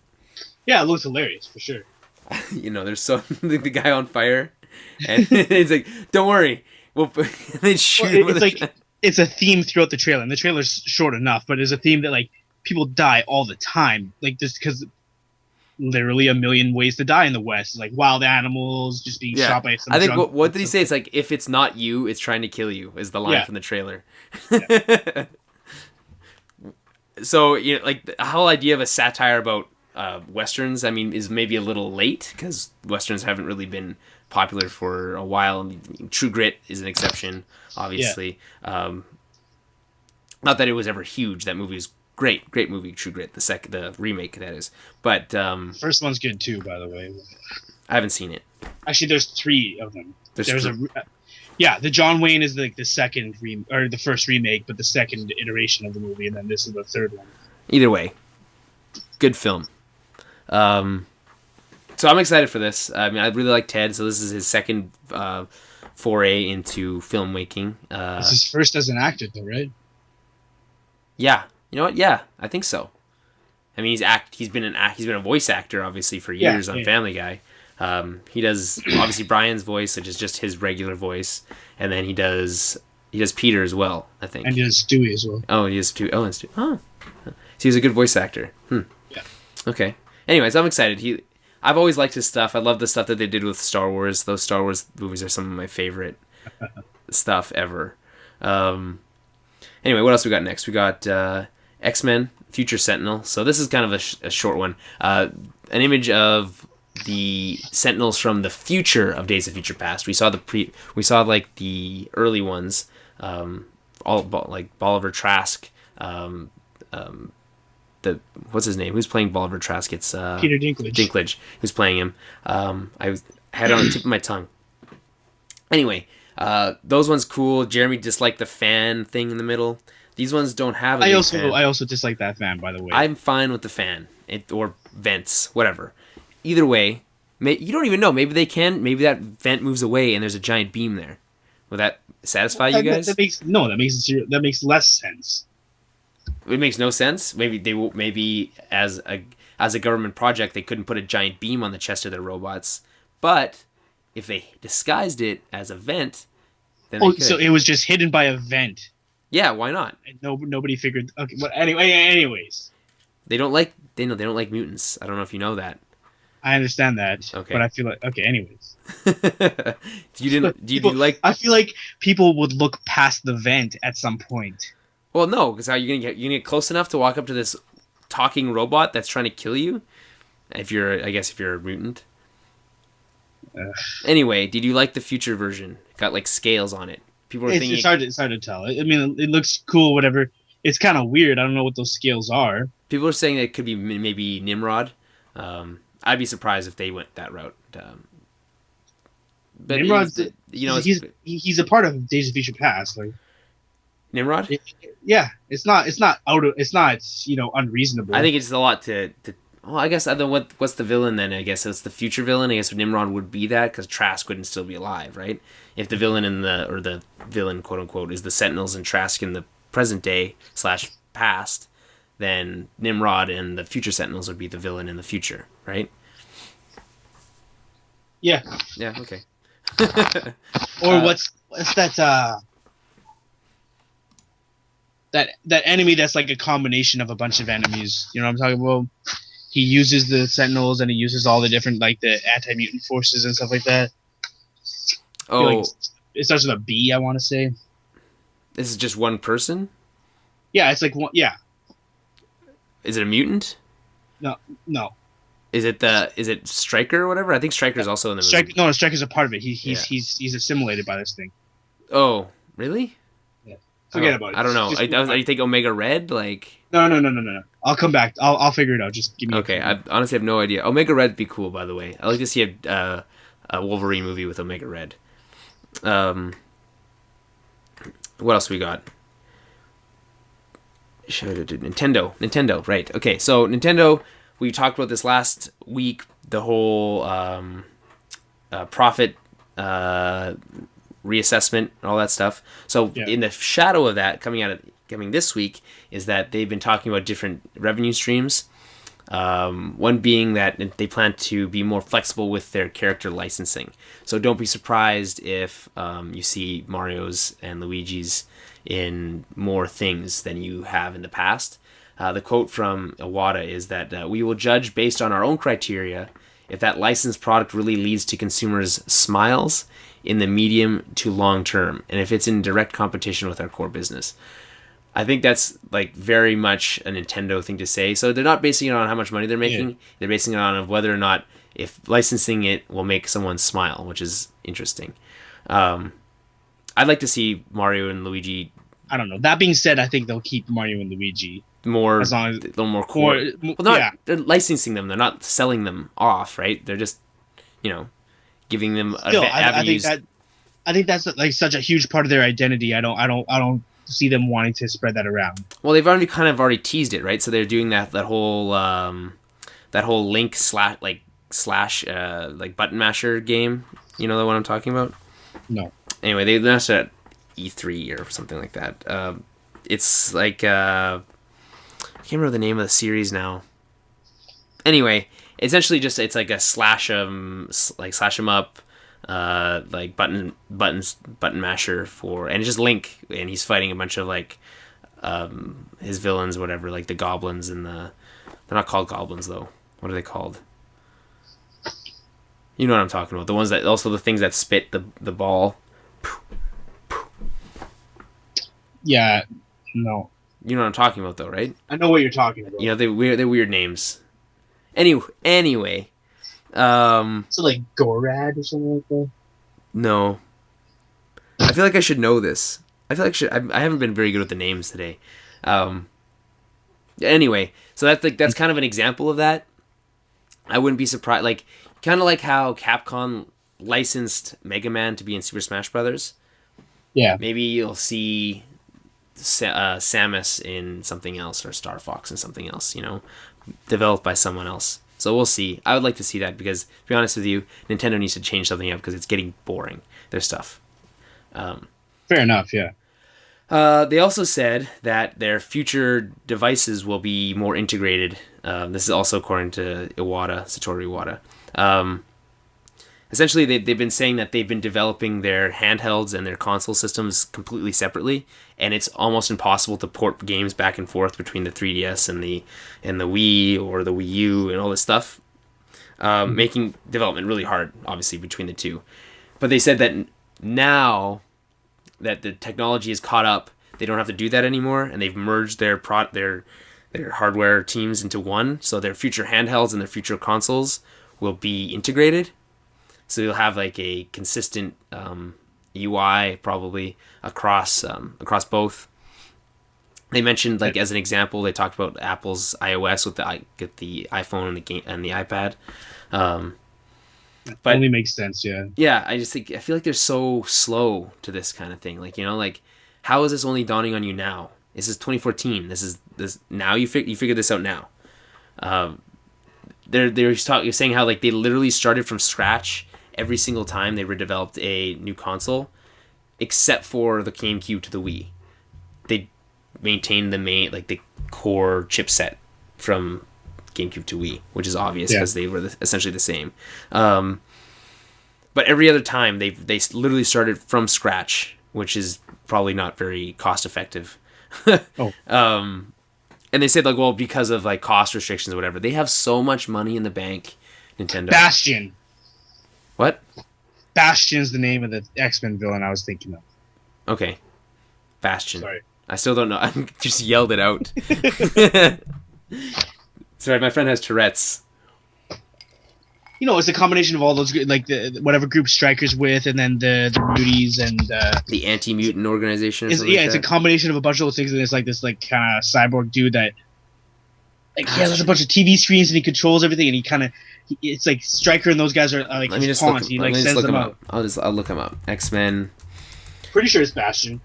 Yeah, it looks hilarious for sure. You know, there's the guy on fire, and it's like, don't worry, they shoot. Well, it's like it's a theme throughout the trailer, and the trailer's short enough, but there's a theme that like people die all the time, like just because literally a million ways to die in the West, like wild animals just being shot by some. I think what did he say? It's like if it's not you, it's trying to kill you. Is the line from the trailer. Yeah. So you know, like the whole idea of a satire about westerns, I mean, is maybe a little late because westerns haven't really been popular for a while. True Grit is an exception, obviously. Not that it was ever huge. That movie is great movie, True Grit. The remake, that is. But first one's good too, by the way. I haven't seen it. Actually, there's 3 of them. There's three. The John Wayne is like the second or the first remake, but the second iteration of the movie, and then this is the third one. Either way, good film. So I'm excited for this. I mean, I really like Ted, so this is his second foray into filmmaking. This is first as an actor, though, right? Yeah, you know what? Yeah, I think so. I mean, he's been a voice actor obviously for years on Family Guy. He does obviously Brian's voice, which is just his regular voice, and then he does Peter as well, I think. And he does Stewie as well. Oh, he does Stewie. Oh, and Stewie. Oh, so he's a good voice actor. Yeah. Okay. Anyways, I'm excited. I've always liked his stuff. I love the stuff that they did with Star Wars. Those Star Wars movies are some of my favorite stuff ever. Anyway, what else we got next? We got X-Men Future Sentinel. So this is kind of a short one. An image of the Sentinels from the future of Days of Future Past. We saw like the early ones, like Bolivar Trask. What's his name? Who's playing Bolivar Trask? It's Peter Dinklage. Dinklage, who's playing him. I had it on the tip of my tongue. Anyway, those ones cool. Jeremy disliked the fan thing in the middle. These ones don't have a fan. I also dislike that fan, by the way. I'm fine with the fan or vents, whatever. Either way, you don't even know. Maybe they can. Maybe that vent moves away and there's a giant beam there. Will that satisfy you guys? That makes less sense. It makes no sense. Maybe as a government project they couldn't put a giant beam on the chest of their robots, but if they disguised it as a vent, then they could. So it was just hidden by a vent. Yeah, why not? And nobody figured. Okay, but anyway, anyways, They don't like mutants. I don't know if you know that. I understand that, but Okay. I feel like okay. Anyways, You didn't do you people, like I feel like people would look past the vent at some point. well no, because how you gonna get close enough to walk up to this talking robot that's trying to kill you? If you're I guess if you're a mutant. Ugh. Anyway, did you like the future version? It got like scales on it. People were It's thinking hard to tell. I mean, it looks cool, whatever. It's kind of weird. I don't know what those scales are. people were saying that it could be maybe Nimrod. I'd be surprised if they went that route. But Nimrod's you know, it's he's a part of Days of Future Past. Like, Nimrod. yeah, it's not out of it's not I unreasonable. think it's a lot to well, I guess I don't what's the villain then? I guess it's the future villain. I guess Nimrod would be that because Trask wouldn't still be alive, right? If the villain in the villain quote unquote is the Sentinels and Trask in the present day slash past, then Nimrod and the future Sentinels would be the villain in the future, right? Yeah. Yeah. Okay. Or what's that enemy that's like a combination of a bunch of enemies. You know what I'm talking about? He uses the Sentinels and he uses all the different like the anti-mutant forces and stuff like that. I feel like Oh, it starts with a B, I want to say. this is just one person. Yeah, it's like one. Yeah, Is it a mutant? no, no. Is it Stryker or whatever? I think Stryker's also in the movie. Striker's a part of it. Yeah. He's assimilated by this thing. Oh, really? Yeah. Forget about it. I don't know. Just I think Omega Red, like. no. I'll come back. I'll figure it out. Just give me. Okay, I honestly have no idea. Omega Red'd be cool, by the way. I'd like to see a Wolverine movie with Omega Red. What else we got? Nintendo, right? Okay, so Nintendo. We talked about this last week. The whole profit reassessment and all that stuff. So Yeah. in the shadow of that, coming this week, is that they've been talking about different revenue streams. One being that they plan to be more flexible with their character licensing. So don't be surprised if you see Mario's and Luigi's in more things than you have in the past. The quote from Iwata is that we will judge based on our own criteria if that licensed product really leads to consumers' smiles in the medium to long term, and if it's in direct competition with our core business. I think that's like very much a Nintendo thing to say. So they're not basing it on how much money they're making. Yeah. They're basing it on whether or not if licensing it will make someone smile, which is interesting. I'd like to see Mario and Luigi. I don't know. That being said, I think they'll keep Mario and Luigi More, as long as a little more core. Yeah. They're licensing them. They're not selling them off, right? They're just, giving them Still, avenues. I think that's like such a huge part of their identity. I don't see them wanting to spread that around. Well, they've already teased it, right? So they're doing that whole Link slash button masher game. You know the one I'm talking about? No. Anyway, they announced it at E3 or something like that. It's like I can't remember the name of the series now. Anyway, essentially it's like a slash 'em up, button masher and it's just Link, and he's fighting a bunch of his villains, or whatever, like the goblins and they're not called goblins though. What are they called? You know what I'm talking about. The ones that also the things that spit the ball. Yeah, no. You know what I'm talking about though, right? I know what you're talking about. They're weird names. Anyway. So like Gorad or something like that? No. I feel like I should know this. I haven't been very good with the names today. Anyway, so that's kind of an example of that. I wouldn't be surprised, kind of like how Capcom licensed Mega Man to be in Super Smash Brothers. Yeah. Maybe you'll see Samus in something else, or Star Fox in something else, developed by someone else. So we'll see. I would like to see that because, to be honest with you, Nintendo needs to change something up because it's getting boring, their stuff. Fair enough, yeah. They also said that their future devices will be more integrated. This is also according to Satoru Iwata. essentially they've been saying that they've been developing their handhelds and their console systems completely separately, and it's almost impossible to port games back and forth between the 3DS and the Wii or the Wii U and all this stuff, making development really hard, obviously, between the two. But they said that now that the technology is caught up, they don't have to do that anymore, and they've merged their hardware teams into one, so their future handhelds and their future consoles will be integrated. So you'll have like a consistent UI probably across both. They mentioned, like, as an example, they talked about Apple's iOS with the iPhone and the iPad. But only makes sense, yeah. Yeah, I feel like they're so slow to this kind of thing. Like, like, how is this only dawning on you now? This is 2014. This now you figured this out now. You're saying how, like, they literally started from scratch every single time they redeveloped a new console, except for the GameCube to the Wii. They maintained the core chipset from GameCube to Wii, which is obvious because they were essentially the same. But every other time they literally started from scratch, which is probably not very cost effective. And they said, like, well, because of like cost restrictions or whatever, they have so much money in the bank. Nintendo. Bastion. What? Bastion's the name of the X-Men villain I was thinking of. Okay. Bastion. Sorry. I still don't know. I just yelled it out. Sorry, my friend has Tourette's. It's a combination of all those, like, whatever group Stryker's with, and then the muties and the anti-mutant organization. It's a combination of a bunch of those things, and it's like this, like, kind of cyborg dude that, like, he has a bunch of TV screens and he controls everything, and he kind of, it's like Stryker and those guys are like his pawns. He, like, sends them out. I'll look him up. X-Men. Pretty sure it's Bastion.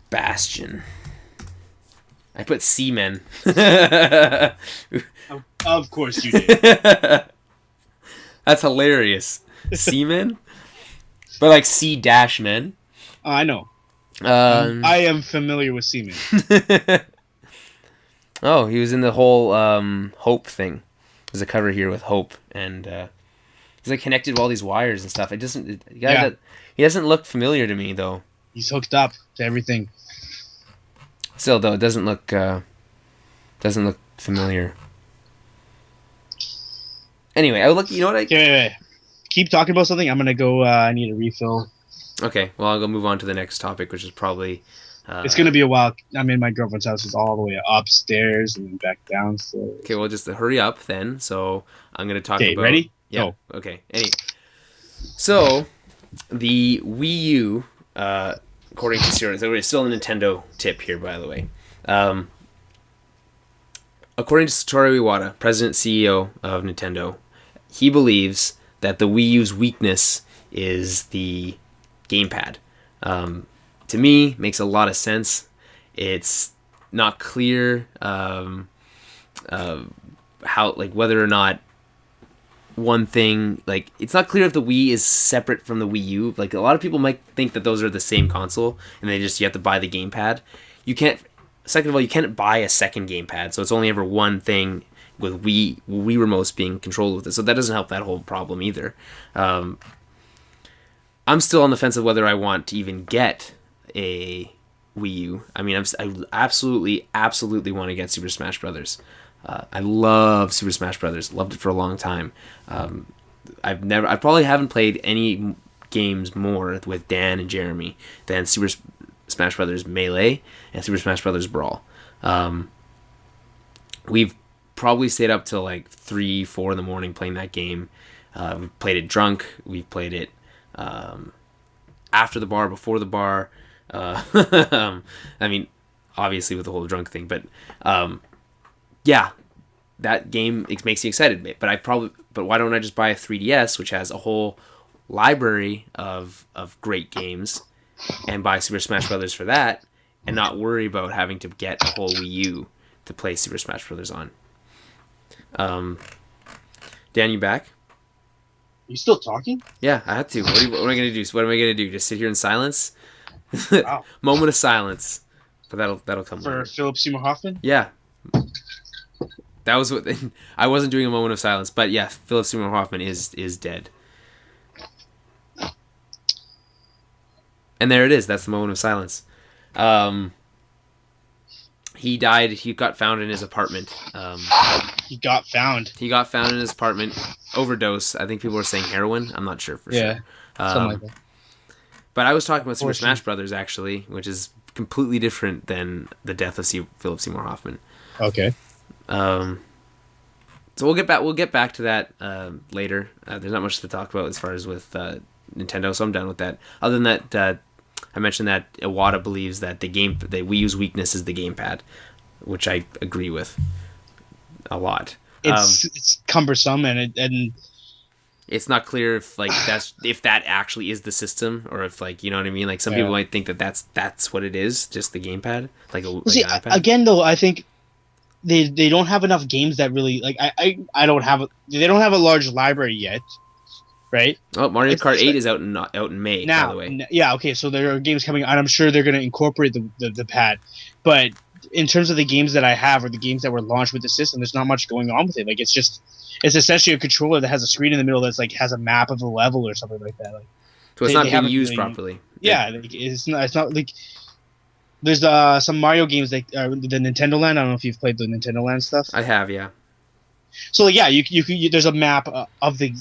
Bastion. I put Seamen. Of course you did. That's hilarious. Seamen? But like C-men? Oh, I know. I am familiar with Seamen. Oh, he was in the whole Hope thing. There's a cover here with Hope, and he's like connected to all these wires and stuff. He doesn't look familiar to me, though. He's hooked up to everything. Still, though, it doesn't look familiar. Anyway, I look. You know what? Okay, keep talking about something. I'm gonna go. I need a refill. Okay, well, I'll go move on to the next topic, which is probably. It's gonna be a while. I'm in my girlfriend's house. It's all the way upstairs and then back downstairs. Okay, well, just hurry up then. So I'm gonna talk about. Okay, ready? Yeah. Oh. Okay. So the Wii U, according to Sierra, there is still a Nintendo tip here, by the way. According to Satoru Iwata, president CEO of Nintendo, he believes that the Wii U's weakness is the gamepad. To me, makes a lot of sense. It's not clear how, like, whether or not one thing, like, it's not clear if the Wii is separate from the Wii U. Like, a lot of people might think that those are the same console, and you have to buy the gamepad. You can't. Second of all, you can't buy a second gamepad, so it's only ever one thing with Wii remotes being controlled with it. So that doesn't help that whole problem either. I'm still on the fence of whether I want to even get a Wii U. I mean, I absolutely want to get Super Smash Brothers. I love Super Smash Brothers. Loved it for a long time. I probably haven't played any games more with Dan and Jeremy than Super Smash Brothers Melee and Super Smash Brothers Brawl. We've probably stayed up till like 3-4 in the morning playing that game. We've played it drunk. We've played it after the bar, before the bar. I mean, obviously with the whole drunk thing, but yeah, that game, it makes you excited. But why don't I just buy a 3DS, which has a whole library of great games, and buy Super Smash Brothers for that, and not worry about having to get a whole Wii U to play Super Smash Brothers on. Dan, you back? You still talking? Yeah, I had to. What am I gonna do? What am I gonna do? Just sit here in silence? Wow. Moment of silence. But that'll come for later. Philip Seymour Hoffman. Yeah, that was what I wasn't doing a moment of silence, but yeah, Philip Seymour Hoffman is dead. And there it is. That's the moment of silence. He died. He got found in his apartment. He got found. He got found in his apartment. Overdose. I think people were saying heroin. I'm not sure for sure. Something like that. But I was talking about Super Smash Brothers, actually, which is completely different than the death of Philip Seymour Hoffman. Okay. So we'll get back to that later. There's not much to talk about as far as with Nintendo, so I'm done with that. Other than that, I mentioned that Iwata believes that the Wii U's weakness is the gamepad, which I agree with a lot. It's cumbersome and it's not clear if that actually is the system, or if you know what I mean. Like some people might think that that's what it is, just the gamepad, like an iPad. Again, though, I think they don't have enough games that really they don't have a large library yet, right? Oh, Mario Kart 8 is out in May, now, by the way. Yeah, okay, so there are games coming, and I'm sure they're going to incorporate the pad, but in terms of the games that I have or the games that were launched with the system, there's not much going on with it. Like it's essentially a controller that has a screen in the middle that's has a map of the level or something like that. So it's not being used properly. Yeah, it's not like there's some Mario games like the Nintendo Land. I don't know if you've played the Nintendo Land stuff. I have, yeah. So you there's a map of the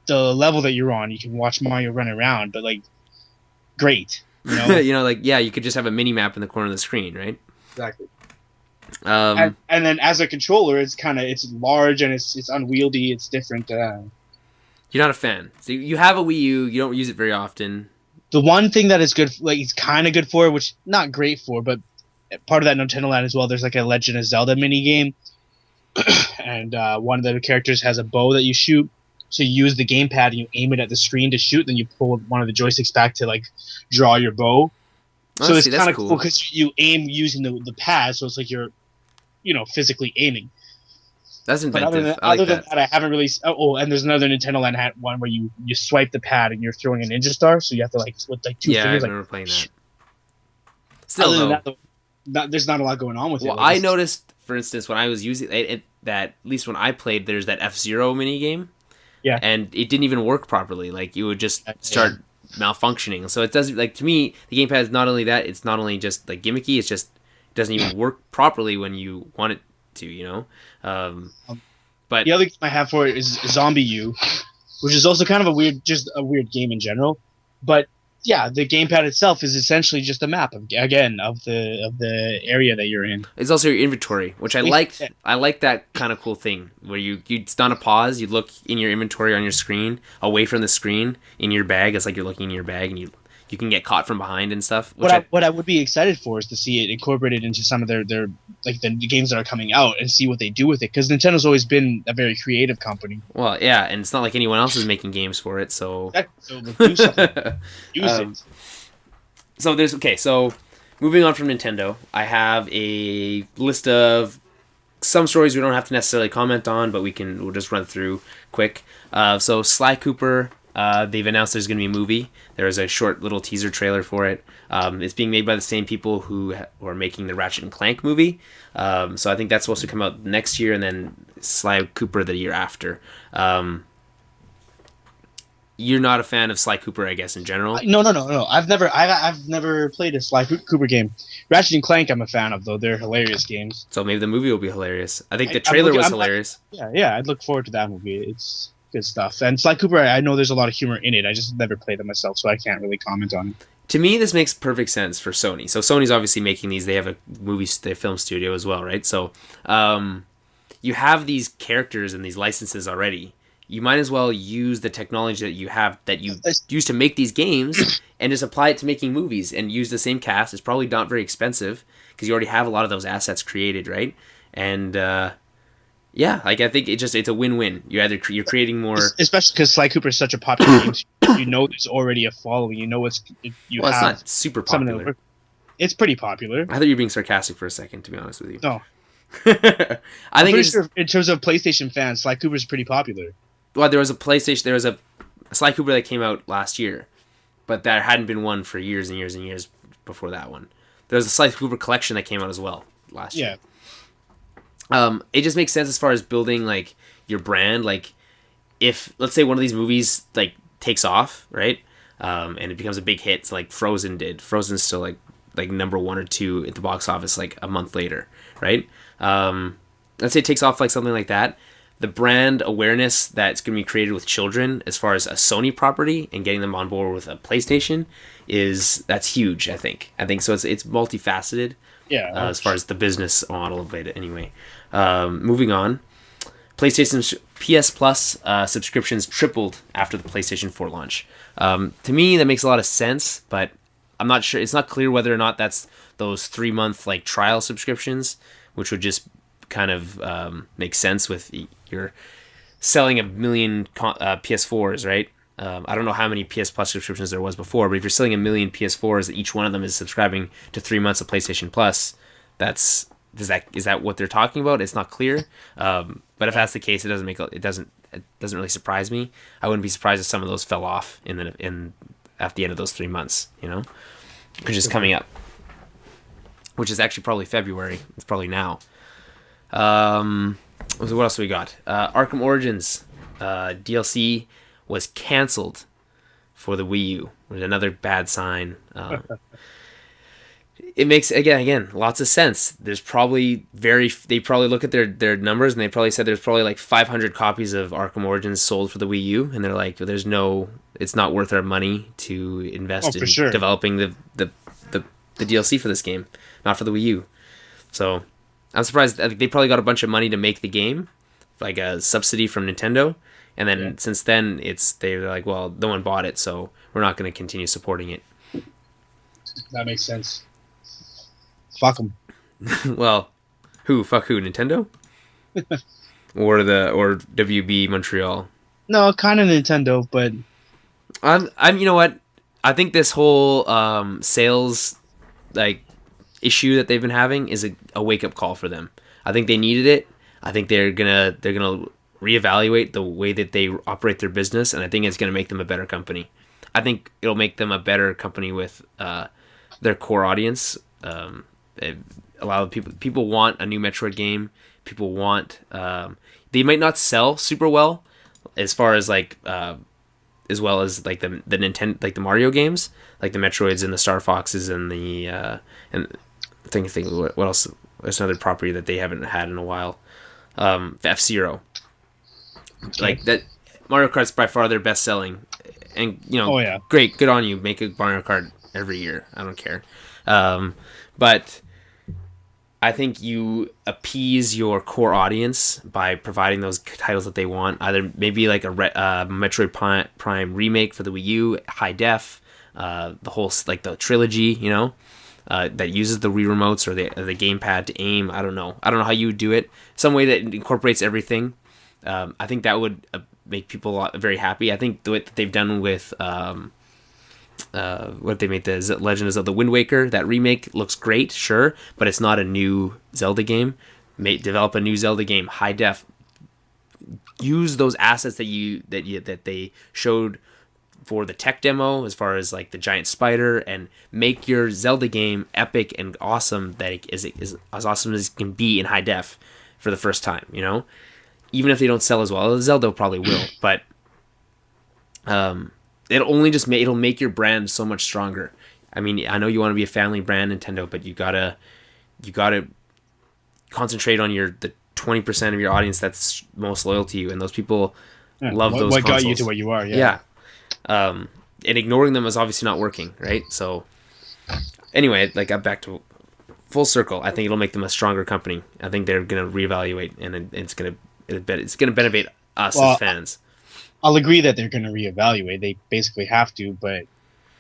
level that you're on. You can watch Mario run around, but great. You could just have a mini map in the corner of the screen, right? Exactly. And then as a controller, it's large and it's unwieldy. It's different. You're not a fan. So you have a Wii U. You don't use it very often. The one thing that is good, it's kind of good for, which not great for, but part of that Nintendo Land as well. There's a Legend of Zelda mini game, and one of the characters has a bow that you shoot. So you use the gamepad and you aim it at the screen to shoot. Then you pull one of the joysticks back to draw your bow. So it's kind of cool because you aim using the pad, so it's you're, physically aiming. That's inventive. Other than that, I haven't really. Oh, and there's another Nintendo Land one where you swipe the pad and you're throwing a ninja star, so you have to with two fingers. Yeah, I remember playing that. Still, other than that, there's not a lot going on with it. Well, I noticed, for instance, when I was using it, that at least when I played, there's that F-Zero mini game. Yeah. And it didn't even work properly. You would just start malfunctioning. So it doesn't to me, the gamepad is not only that, it's not only just gimmicky, it's just it doesn't even work properly when you want it to, but the other game I have for it is Zombie U, which is also kind of a weird game in general. But yeah, the gamepad itself is essentially just a map of the area that you're in. It's also your inventory, which I liked. I like that kind of cool thing where it's done a pause, you look in your inventory on your screen, away from the screen, in your bag. It's you're looking in your bag and you can get caught from behind and stuff. What I would be excited for is to see it incorporated into some of their the games that are coming out and see what they do with it, because Nintendo's always been a very creative company. Well, yeah, and it's not like anyone else is making games for it, so do something. Use it. So moving on from Nintendo, I have a list of some stories we don't have to necessarily comment on, but we'll just run through quick. So Sly Cooper. They've announced there's going to be a movie. There is a short little teaser trailer for it. It's being made by the same people who are making the Ratchet and Clank movie. So I think that's supposed to come out next year, and then Sly Cooper the year after. You're not a fan of Sly Cooper, I guess, in general? No. I've never played a Sly Cooper game. Ratchet and Clank I'm a fan of, though. They're hilarious games. So maybe the movie will be hilarious. I think the trailer was hilarious. Yeah, I'd look forward to that movie. It's good stuff. And Sly Cooper, I know there's a lot of humor in it. I just never played it myself, so I can't really comment on it. To me, this makes perfect sense for Sony. So Sony's obviously making these. They have a film studio as well, right? So you have these characters and these licenses already. You might as well use the technology that you have, that you use to make these games, and just apply it to making movies and use the same cast. It's probably not very expensive because you already have a lot of those assets created, right? And yeah, I think it's a win-win. You're creating more, especially because Sly Cooper is such a popular game. There's already a following. It's not super popular. It's pretty popular. I thought you were being sarcastic for a second, to be honest with you. No, I think sure in terms of PlayStation fans, Sly Cooper is pretty popular. Well, there was a Sly Cooper that came out last year, but there hadn't been one for years and years and years before that one. There was a Sly Cooper collection that came out as well last year. It just makes sense as far as building your brand. If let's say one of these movies takes off, right? and it becomes a big hit. It's like Frozen did. Frozen's still like number 1 or 2 at the box office like a month later, right? Let's say it takes off like something like that. The brand awareness that's going to be created with children as far as a Sony property and getting them on board with a PlayStation that's huge. I think so. It's multifaceted. Yeah. As far as the business model of it, anyway. Moving on, PlayStation PS Plus subscriptions tripled after the PlayStation 4 launch. To me, that makes a lot of sense, but I'm not sure. It's not clear whether or not that's those 3-month like trial subscriptions, which would just kind of make sense with you're selling 1 million PS4s, right? I don't know how many PS Plus subscriptions there was before, but if you're selling 1 million PS4s, each one of them is subscribing to 3 months of PlayStation Plus. Is that what they're talking about? It's not clear. But if that's the case, it doesn't really surprise me. I wouldn't be surprised if some of those fell off at the end of those 3 months, which is coming up, which is actually probably February. It's probably now. What else do we got? Arkham Origins DLC was canceled for the Wii U. Which is another bad sign. It makes again lots of sense. There's probably they probably look at their numbers and they probably said there's probably like 500 copies of Arkham Origins sold for the Wii U, and they're like, it's not worth our money to invest in developing the DLC for this game, not for the Wii U. So I'm surprised. I think they probably got a bunch of money to make the game, like a subsidy from Nintendo, and then since then they're like, well, no one bought it, so we're not going to continue supporting it. That makes sense. Fuck them. Well, fuck who? Nintendo? or WB Montreal? No, kind of Nintendo, but I'm. You know what? I think this whole sales like issue that they've been having is a wake up call for them. I think they needed it. I think they're gonna reevaluate the way that they operate their business, and I think it's gonna make them a better company. I think it'll make them a better company with their core audience. A lot of people want a new Metroid game. People want they might not sell super well as far as like as well as like the Nintendo, like the Mario games, like the Metroids and the Star Foxes and the and think what else. There's another property that they haven't had in a while. F-Zero. Okay. Like that, Mario Kart's by far their best selling, and great, good on you. Make a Mario Kart every year. I don't care, but I think you appease your core audience by providing those titles that they want. Either maybe like a Metroid Prime remake for the Wii U, high def, the whole like the trilogy, that uses the Wii remotes or the gamepad to aim. I don't know how you would do it. Some way that incorporates everything. I think that would make people very happy. I think what they've done with what they made the Legend of Zelda Wind Waker, that remake looks great, sure, but it's not a new Zelda game. Develop a new Zelda game, high def. Use those assets that they showed for the tech demo, as far as like the giant spider, and make your Zelda game epic and awesome. That it is as awesome as it can be in high def for the first time. Even if they don't sell as well, Zelda probably will, but it'll make your brand so much stronger. I mean, I know you want to be a family brand, Nintendo, but you gotta concentrate on the 20% of your audience that's most loyal to you, and those people love those. What consoles. Got you to where you are? Yeah. And ignoring them is obviously not working, right? So, anyway, like back to full circle. I think it'll make them a stronger company. I think they're gonna reevaluate, and it's gonna benefit us as fans. I'll agree that they're gonna reevaluate. They basically have to, but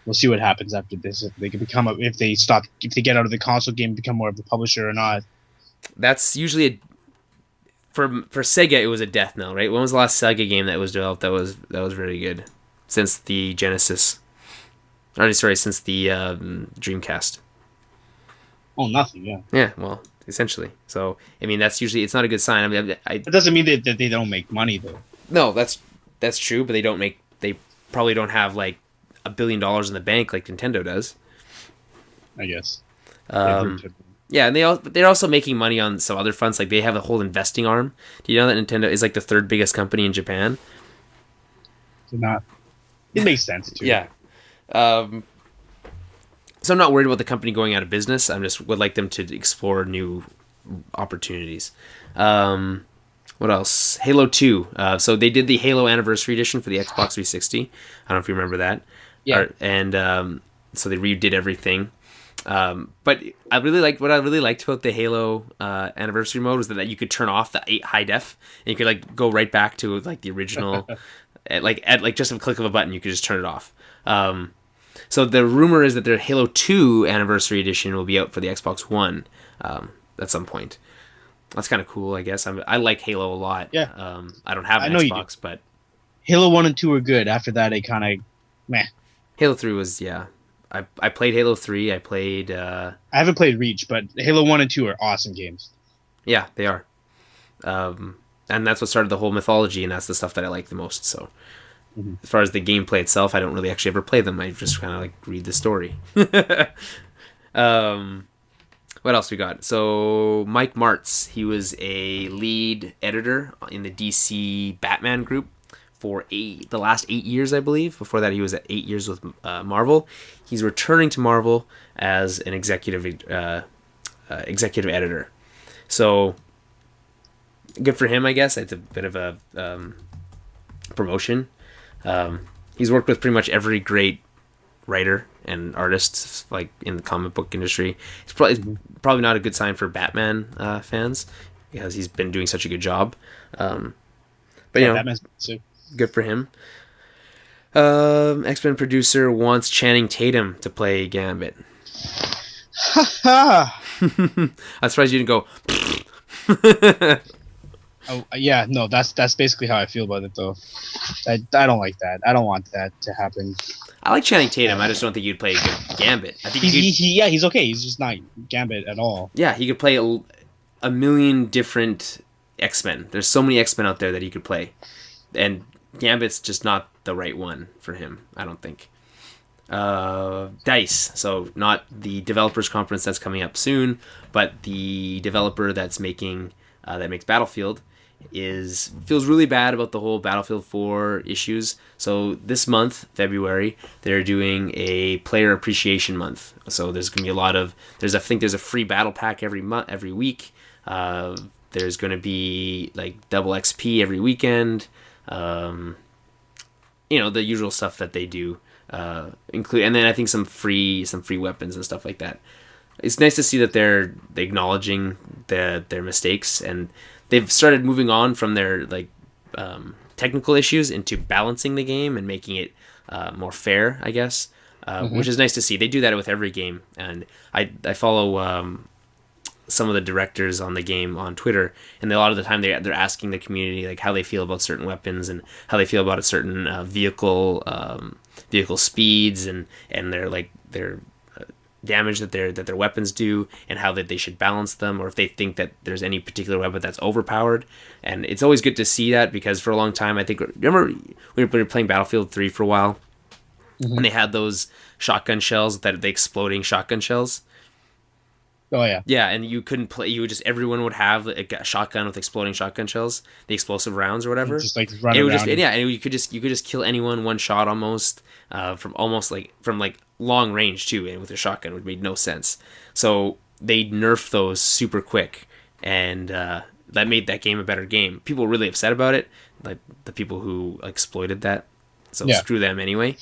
we'll see what happens after this. If they can if they get out of the console game, become more of a publisher or not. That's usually for Sega. It was a death knell, right? When was the last Sega game that was developed that was really good? Since the Genesis. Since the Dreamcast. Oh, nothing, yeah. Yeah, well, essentially. So, I mean, that's usually, it's not a good sign. I mean, it doesn't mean that they don't make money, though. No, that's true, but they probably don't have, like, $1 billion in the bank like Nintendo does. I guess. Yeah, and they're also making money on some other fronts. Like, they have a whole investing arm. Do you know that Nintendo is, like, the third biggest company in Japan? They're not. It makes sense, too. Yeah. Um, so I'm not worried about the company going out of business. I just would like them to explore new opportunities. What else? Halo 2. So they did the Halo Anniversary Edition for the Xbox 360. I don't know if you remember that. Yeah. So they redid everything. But I really liked about the Halo Anniversary mode was that you could turn off the 8 high def and you could like go right back to like the original. at just a click of a button, you could just turn it off. So the rumor is that their Halo 2 Anniversary Edition will be out for the Xbox One at some point. That's kind of cool, I guess. I like Halo a lot. Yeah. I don't have an Xbox, but Halo 1 and 2 were good. After that, it kind of meh. Halo 3 was, yeah. I played Halo 3. I played... I haven't played Reach, but Halo 1 and 2 are awesome games. Yeah, they are. And that's what started the whole mythology, and that's the stuff that I like the most. So as far as the gameplay itself, I don't really actually ever play them. I just kind of like read the story. What else we got? So Mike Martz, he was a lead editor in the DC Batman group for the last 8 years, I believe. Before that, he was at 8 years with Marvel. He's returning to Marvel as an executive editor. So good for him, I guess. It's a bit of a promotion. He's worked with pretty much every great writer and artist like in the comic book industry. It's probably not a good sign for Batman fans because he's been doing such a good job. But Batman's good for him. X-Men producer wants Channing Tatum to play Gambit. I'm surprised you didn't go. Oh yeah, no, that's basically how I feel about it though. I don't like that. I don't want that to happen. I like Channing Tatum. I just don't think you'd play a good Gambit. I think he's okay. He's just not Gambit at all. Yeah, he could play a million different X-Men. There's so many X-Men out there that he could play, and Gambit's just not the right one for him. I don't think. DICE, so not the developers conference that's coming up soon, but the developer that's making that makes Battlefield feels really bad about the whole Battlefield 4 issues. So this month, February, they're doing a player appreciation month. So there's going to be I think there's a free battle pack every week. There's going to be like double XP every weekend. The usual stuff that they do. And then I think some free weapons and stuff like that. It's nice to see that they're acknowledging their mistakes, and they've started moving on from their technical issues into balancing the game and making it more fair, I guess, which is nice to see. They do that with every game, and I follow some of the directors on the game on Twitter, and a lot of the time they're asking the community like how they feel about certain weapons and how they feel about a certain vehicle speeds and their damage that their weapons do, and how that they should balance them, or if they think that there's any particular weapon that's overpowered. And it's always good to see that, because for a long time, I think, remember we were playing Battlefield 3 for a while, and they had those shotgun shells, the exploding shotgun shells. Oh yeah. Yeah, and you couldn't play. Everyone would have a shotgun with exploding shotgun shells, the explosive rounds or whatever. Just like run around. And you could just kill anyone one shot almost, from long range too, and with a shotgun, which made no sense. So they nerfed those super quick, and that made that game a better game. People were really upset about it, like the people who exploited that. So screw them anyway.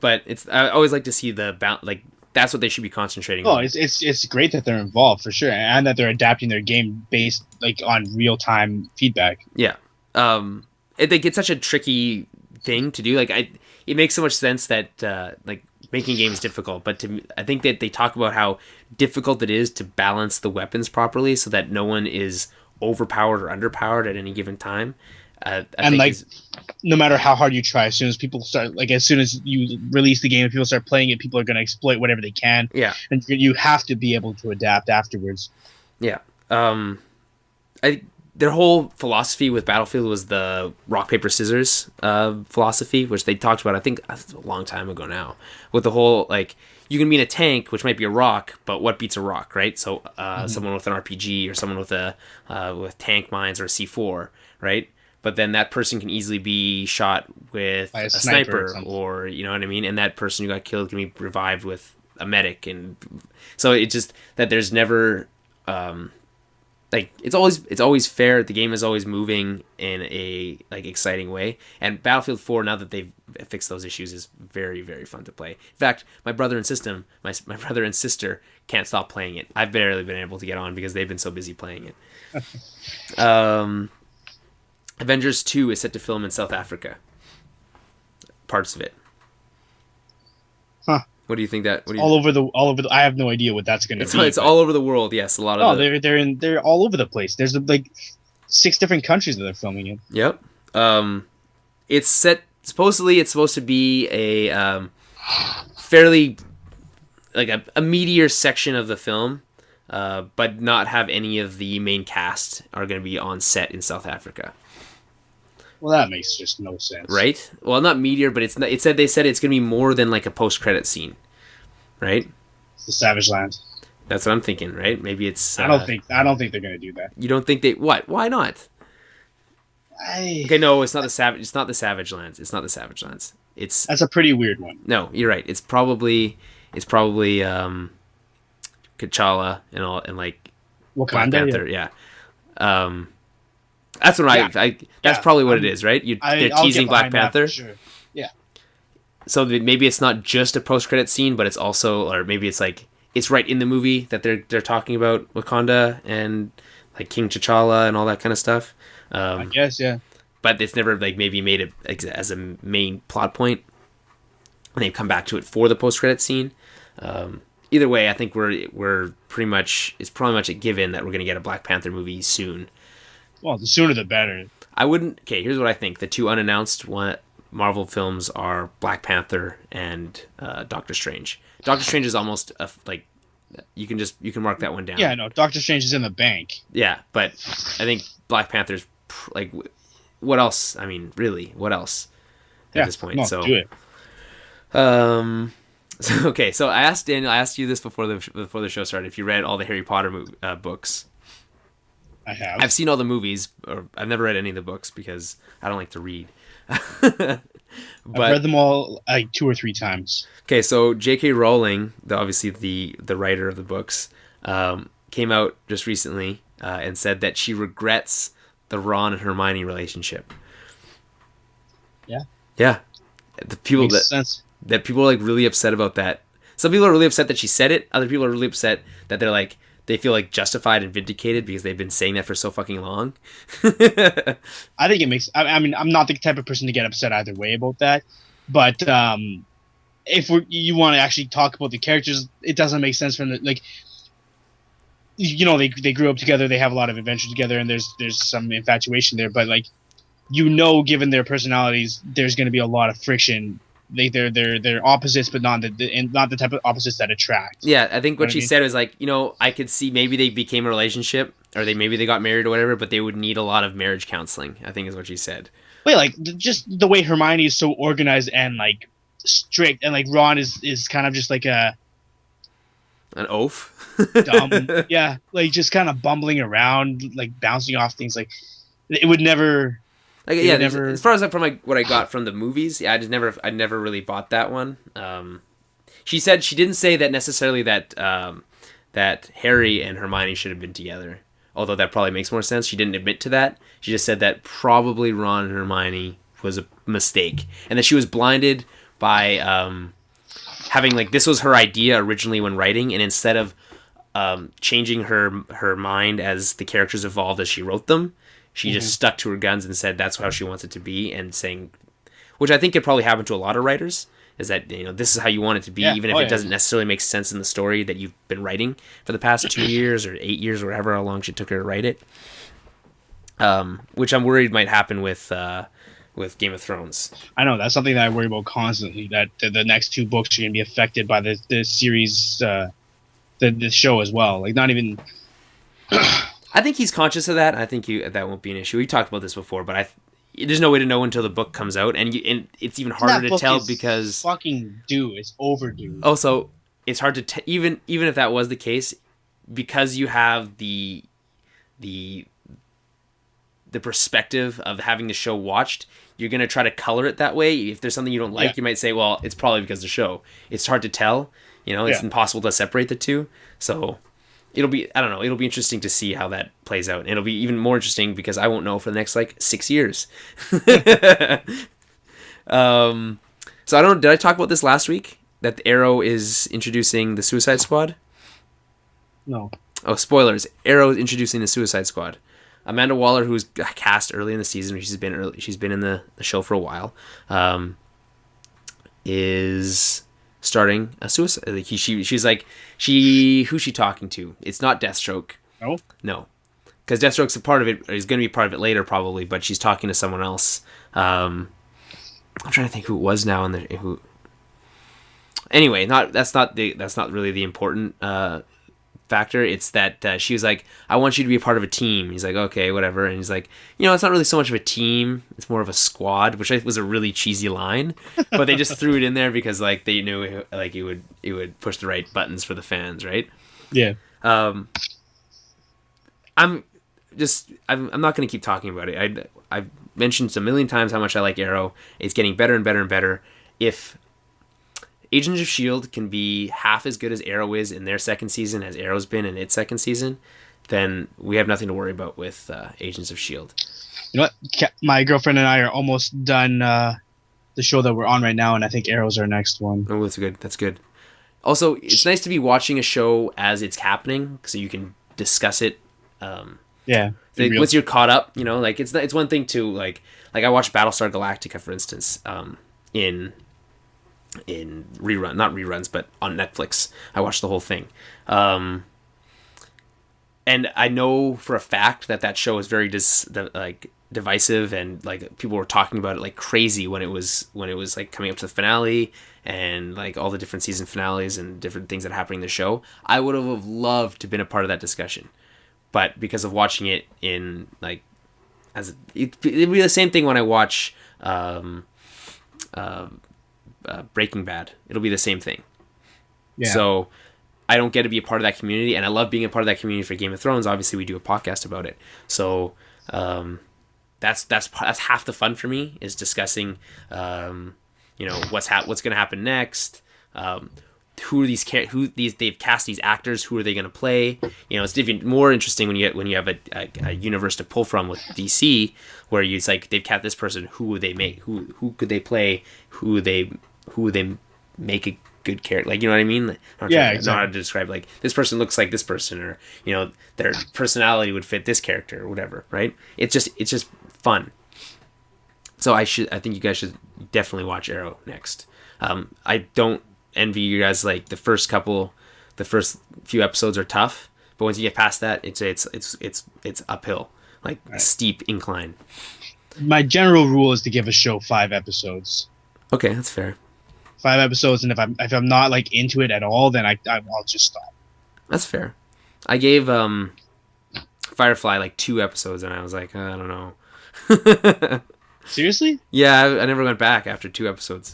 But I always like to see that's what they should be concentrating on. It's great that they're involved for sure, and that they're adapting their game based on real time feedback. Yeah, it's such a tricky thing to do. It makes so much sense that making games difficult, but I think that they talk about how difficult it is to balance the weapons properly so that no one is overpowered or underpowered at any given time. No matter how hard you try, as soon as you release the game and people start playing it, people are going to exploit whatever they can. Yeah, and you have to be able to adapt afterwards. Yeah, their whole philosophy with Battlefield was the rock paper scissors philosophy, which they talked about. I think a long time ago now, with the whole you can be in a tank, which might be a rock, but what beats a rock, right? So someone with an RPG or someone with with tank mines or a C4, right? but then that person can easily be shot with By a a sniper or sniper, something. or you know what I mean, and that person who got killed can be revived with a medic, and so it's just that there's never like it's always fair. The game is always moving in a like exciting way, and Battlefield 4, now that they've fixed those issues, is very, very fun to play. In fact, my brother and sister can't stop playing it. I've barely been able to get on because they've been so busy playing it. Avengers 2 is set to film in South Africa. Parts of it. Huh. What do you think that? What do you, All over the. I have no idea what that's gonna be. it's all over the world. Yes, a lot of. Oh, they're all over the place. There's like 6 different countries that they're filming in. Yep. It's set. Supposedly, it's supposed to be a fairly like a meatier section of the film, but not have any of the main cast are going to be on set in South Africa. Well, that makes just no sense, Right? Well, not meatier, but it's not, they said it's going to be more than like a post-credit scene, right? It's the Savage Land. That's what I'm thinking, right? Maybe it's. I don't think they're gonna do that. You don't think they? What? Why not? Okay, no, it's not the Savage. It's not the Savage Lands. It's not the Savage Lands. It's That's a pretty weird one. no. You're right. It's probably T'Challa and all and like Black Wakanda. Panther. Yeah. That's what Yeah. that's Yeah, probably what it is, right? They're I'll teasing get Black behind that for Panther. sure. Yeah. So maybe it's not just a post-credit scene, but it's also, or maybe it's like it's right in the movie that they're talking about Wakanda and like King T'Challa and all that kind of stuff. I guess, yeah. But it's never like maybe made it as a main plot point, and they've come back to it for the post-credit scene. Either way, I think we're pretty much a given that we're going to get a Black Panther movie soon. Well, the sooner the better. I wouldn't. Okay, here's what I think: the 2 unannounced Marvel films are Black Panther and Doctor Strange. Doctor Strange is almost like you can mark that one down. Yeah, no, Doctor Strange is in the bank. Yeah, but I think Black Panther's like what else? I mean, really, what else at this point? No, So do it. So, okay, so I asked Daniel. I asked you this before the show started. If you read all the Harry Potter books. I have. I've seen all the movies, or I've never read any of the books because I don't like to read. But I've read them all like 2 or 3 times. okay, so J.K. Rowling, obviously the writer of the books, came out just recently and said that she regrets the Ron and Hermione relationship. Yeah. Yeah. The people Makes sense. that people are like really upset about that. Some people are really upset that she said it. Other people are really upset that they feel like justified and vindicated because they've been saying that for so fucking long. I think it makes. I mean, I'm not the type of person to get upset either way about that. But if you want to actually talk about the characters, it doesn't make sense from the like. You know, they grew up together. They have a lot of adventures together, and there's some infatuation there. But like, given their personalities, there's going to be a lot of friction. They're opposites, but not the type of opposites that attract. Yeah, I think what she I mean? said was like, I could see maybe they became a relationship or maybe they got married or whatever, but they would need a lot of marriage counseling, I think is what she said. Wait, like just the way Hermione is so organized and like strict, and like Ron is kind of just like a An oaf? dumb, yeah, like just kind of bumbling around, like bouncing off things. Like it would never. Like, They yeah, never- as far as from like what I got from the movies, yeah, I never really bought that one. She said she didn't say that necessarily that that Harry and Hermione should have been together. Although that probably makes more sense. She didn't admit to that. She just said that probably Ron and Hermione was a mistake, and that she was blinded by having like this was her idea originally when writing, and instead of changing her mind as the characters evolved as she wrote them, she just stuck to her guns and said that's how she wants it to be, and saying, which I think could probably happen to a lot of writers, is that this is how you want it to be, Yeah. even if it doesn't necessarily make sense in the story that you've been writing for the past 2 years or 8 years or however long she took her to write it. Which I'm worried might happen with Game of Thrones. I know that's something that I worry about constantly. That the next 2 books are going to be affected by the series, the show as well. Like not even. I think he's conscious of that. I think that won't be an issue. We talked about this before, but there's no way to know until the book comes out, and it's even harder That to book tell is because fucking due. It's overdue. also it's hard to even if that was the case, because you have the the perspective of having the show watched, you're going to try to color it that way. If there's something you don't like, you might say, well, it's probably because of the show. It's hard to tell. It's impossible to separate the two. So it'll be interesting to see how that plays out. And it'll be even more interesting because I won't know for the next 6 years. So did I talk about this last week? That Arrow is introducing the Suicide Squad? No. Oh, spoilers. Arrow is introducing the Suicide Squad. Amanda Waller, who was cast early in the season, she's been in the show for a while, is starting a suicide. Who's she talking to? It's not Deathstroke. No, because Deathstroke's a part of it. He's going to be part of it later, probably. But she's talking to someone else. I'm trying to think who it was now. Anyway, that's not really the important factor. It's that she was like, I want you to be a part of a team. He's like, okay, whatever. And he's like, it's not really so much of a team, it's more of a squad, which I think was a really cheesy line, but they just threw it in there because they knew it would push the right buttons for the fans, right? Yeah. I'm not going to keep talking about it. I've mentioned a million times how much I like Arrow. It's getting better and better and better. If Agents of S.H.I.E.L.D. can be half as good as Arrow is in their second season as Arrow's been in its second season, then we have nothing to worry about with Agents of S.H.I.E.L.D. You know what? My girlfriend and I are almost done the show that we're on right now, and I think Arrow's our next one. Oh, that's good. Also, it's nice to be watching a show as it's happening, so you can discuss it. Once you're caught up, it's one thing to like I watched Battlestar Galactica, for instance, in not reruns, but on Netflix. I watched the whole thing. And I know for a fact that show is very divisive, and people were talking about it like crazy when it was coming up to the finale, and all the different season finales and different things that are happening in the show. I would have loved to have been a part of that discussion, but because of watching it in it'd be the same thing when I watch Breaking Bad. It'll be the same thing. Yeah. So I don't get to be a part of that community, and I love being a part of that community for Game of Thrones. Obviously, we do a podcast about it. So that's half the fun for me, is discussing what's going to happen next. They've cast these actors. Who are they going to play? It's even more interesting when you have a universe to pull from with DC, where it's they've cast this person. Who would they make? Who could they play? Who would they make a good character? You know what I mean? I don't know how to describe this person looks like this person, or their personality would fit this character or whatever, right? It's just fun. So I think you guys should definitely watch Arrow next. I don't envy you guys. The first few episodes are tough, but once you get past that, it's uphill, a steep incline. My general rule is to give a show 5 episodes. Okay, that's fair. 5 episodes, and if I'm not into it at all, then I'll just stop. That's fair. I gave Firefly 2 episodes, and I was like, I don't know. Seriously? Yeah, I never went back after 2 episodes.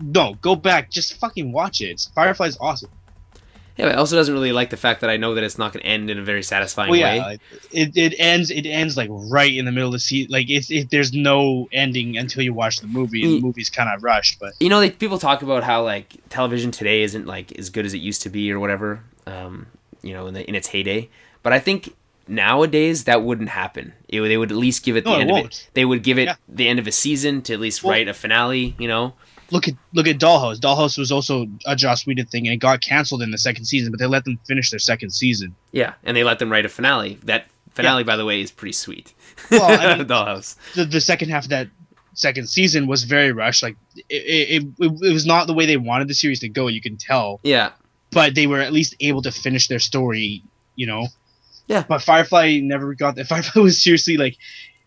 No, go back. Just fucking watch it. Firefly's awesome. Yeah, but it also doesn't really like the fact that I know that it's not going to end in a very satisfying way. It ends right in the middle of the season. There's no ending until you watch the movie, and the movie's kind of rushed. But people talk about how television today isn't as good as it used to be or whatever. In its heyday. But I think nowadays that wouldn't happen. They would at least give it the end of it. They would give it the end of a season to at least write a finale. Look at Dollhouse. Dollhouse was also a Joss Whedon thing, and it got canceled in the second season, but they let them finish their second season. Yeah, and they let them write a finale. That finale, by the way, is pretty sweet. Well, Dollhouse. The second half of that second season was very rushed. It was not the way they wanted the series to go. You can tell. Yeah. But they were at least able to finish their story. Yeah. But Firefly never got that. Firefly was seriously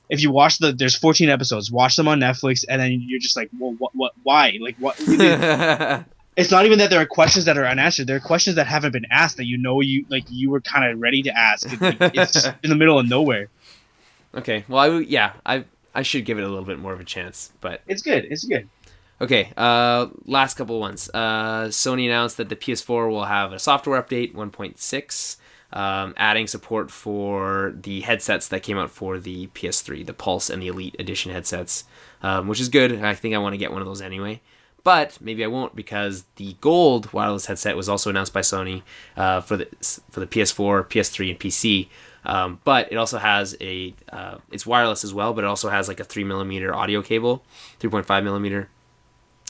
if you watch there's 14 episodes, watch them on Netflix, and then you're just well, what, why? What? It's not even that there are questions that are unanswered. There are questions that haven't been asked that you were kind of ready to ask. It's just in the middle of nowhere. Okay. Well, I should give it a little bit more of a chance, but it's good. It's good. Okay. Last couple ones. Sony announced that the PS4 will have a software update 1.6. adding support for the headsets that came out for the PS3, the Pulse and the Elite Edition headsets, which is good. I think I want to get one of those anyway. But maybe I won't, because the gold wireless headset was also announced by Sony for the PS4, PS3, and PC. But it also has it's wireless as well, but it also has like a 3mm audio cable, 3.5mm,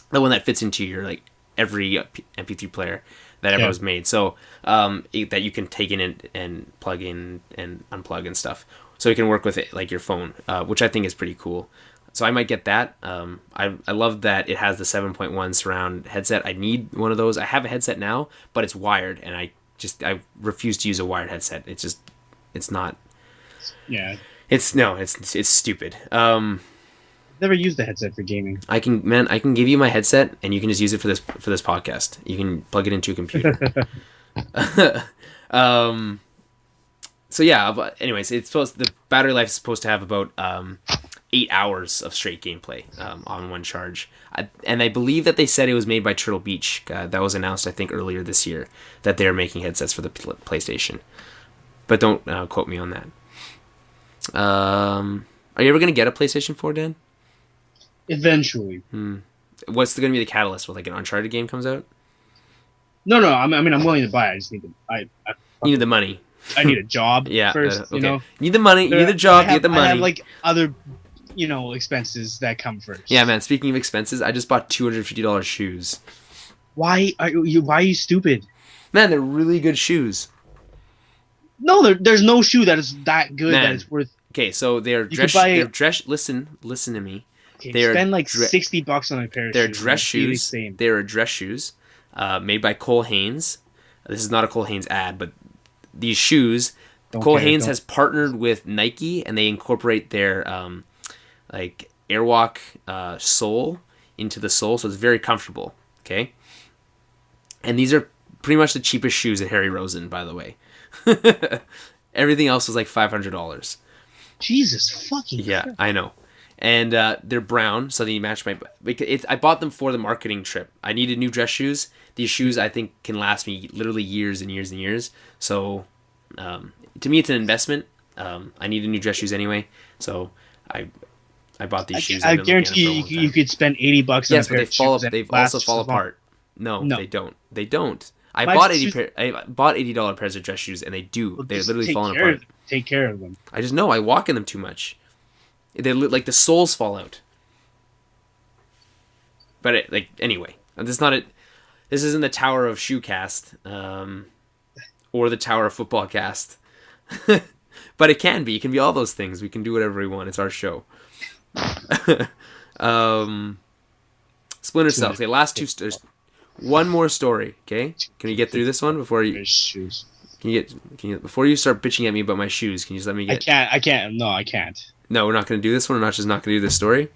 the one that fits into your like every MP3 player that ever was made. So that you can take in and plug in and unplug and stuff. So you can work with it like your phone, which I think is pretty cool. So I might get that. I love that it has the 7.1 surround headset. I need one of those. I have a headset now, but it's wired, and I refuse to use a wired headset. It's not. Yeah. It's stupid. Never used the headset for gaming. I can give you my headset, and you can just use it for this podcast. You can plug it into a computer. So yeah, but anyways, the battery life is supposed to have about 8 hours of straight gameplay on one charge. And I believe that they said it was made by Turtle Beach. That was announced, I think, earlier this year, that they're making headsets for the PlayStation. But don't quote me on that. Are you ever going to get a PlayStation 4, Dan? Eventually. What's going to be the catalyst? When like an Uncharted game comes out? No. I'm willing to buy it. I just need you need the money. I need a job yeah, first. Okay. You know, you need the money. You need the job. You need the money. I have like other, expenses that come first. Yeah, man. Speaking of expenses, I just bought $250 shoes. Why are you stupid? Man, they're really good shoes. No, there's no shoe that is that good that is worth. Okay, so they're dress. Listen to me. Okay, spend like $60 on a pair of shoes. They're dress shoes. They're dress shoes, made by Cole Haynes. This is not a Cole Haynes ad, but these shoes, Cole Haynes has partnered with Nike, and they incorporate their like Airwalk sole into the sole, so it's very comfortable. Okay, and these are pretty much the cheapest shoes at Harry Rosen, by the way. Everything else was like $500. Jesus fucking yeah, Christ. I know. And they're brown, so they match my. I bought them for the marketing trip. I needed new dress shoes. These shoes, I think, can last me literally years and years and years. So, to me, it's an investment. I needed new dress shoes anyway, so I bought these shoes. I guarantee you could spend $80 on a pair of shoes. They also fall apart. No, they don't. They don't. I bought $80 pairs of dress shoes, and they do. Well, they're literally falling apart. Take care of them. I just know I walk in them too much. They like the soles fall out. But anyway, this is not it. This isn't the Tower of Shoe Cast, or the Tower of Football Cast. But it can be. It can be all those things. We can do whatever we want. It's our show. Splinter Cell. Okay, last two. One more story. Okay, can you get through this one before you? Shoes. Can you before you start bitching at me about my shoes? Can you just let me get? I can't. No, I can't. No, we're not going to do this one. We're not going to do this story.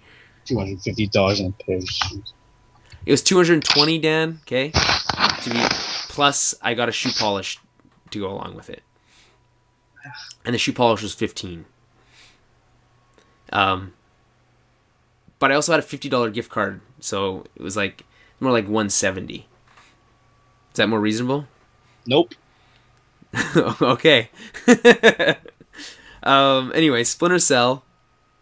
$250 on a pair of shoes. It was $220, Dan. Okay, plus I got a shoe polish to go along with it, and the shoe polish was $15. But I also had a $50 gift card, so it was like more like $170. Is that more reasonable? Nope. Okay. Anyway, Splinter Cell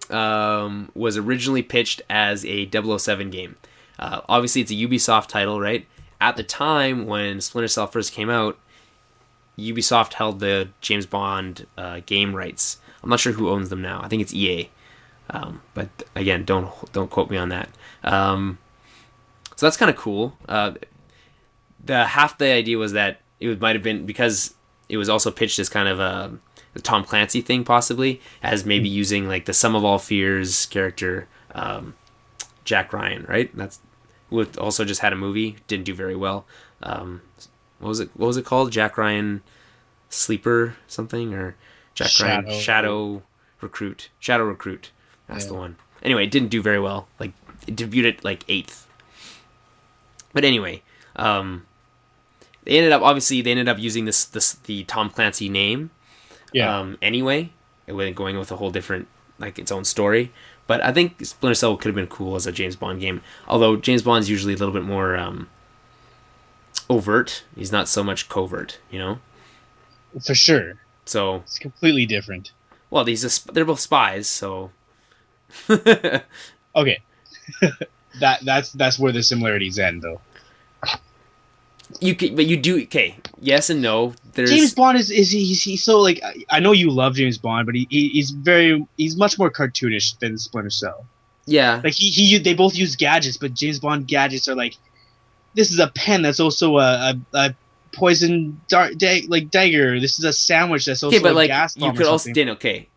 was originally pitched as a 007 game. Obviously, it's a Ubisoft title, right? At the time when Splinter Cell first came out, Ubisoft held the James Bond game rights. I'm not sure who owns them now. I think it's EA. But again, don't quote me on that. So that's kind of cool. Half the idea was that it might have been because it was also pitched as kind of a Tom Clancy thing, possibly, as maybe using like the Sum of All Fears character, Jack Ryan, right? That's who also just had a movie, didn't do very well. What was it called? Jack Ryan Sleeper something, or Jack Ryan Shadow Recruit. That's the one. Anyway, it didn't do very well. Like it debuted at like 8th. But anyway, they ended up using the Tom Clancy name. Yeah. Anyway, going with a whole different, like, its own story. But I think Splinter Cell could have been cool as a James Bond game. Although James Bond's usually a little bit more overt. He's not so much covert, you know? For sure. So It's completely different. well, they're both spies, so Okay. That's where the similarities end, though. but you do okay. Yes and no. James There's Bond is he's so like I know you love James Bond, but he's much more cartoonish than Splinter Cell. yeah. Like they both use gadgets, but James Bond gadgets are like this is a pen that's also a poison dagger. This is a sandwich that's Okay, also but a like gas you bomb or could also something. Dan, okay.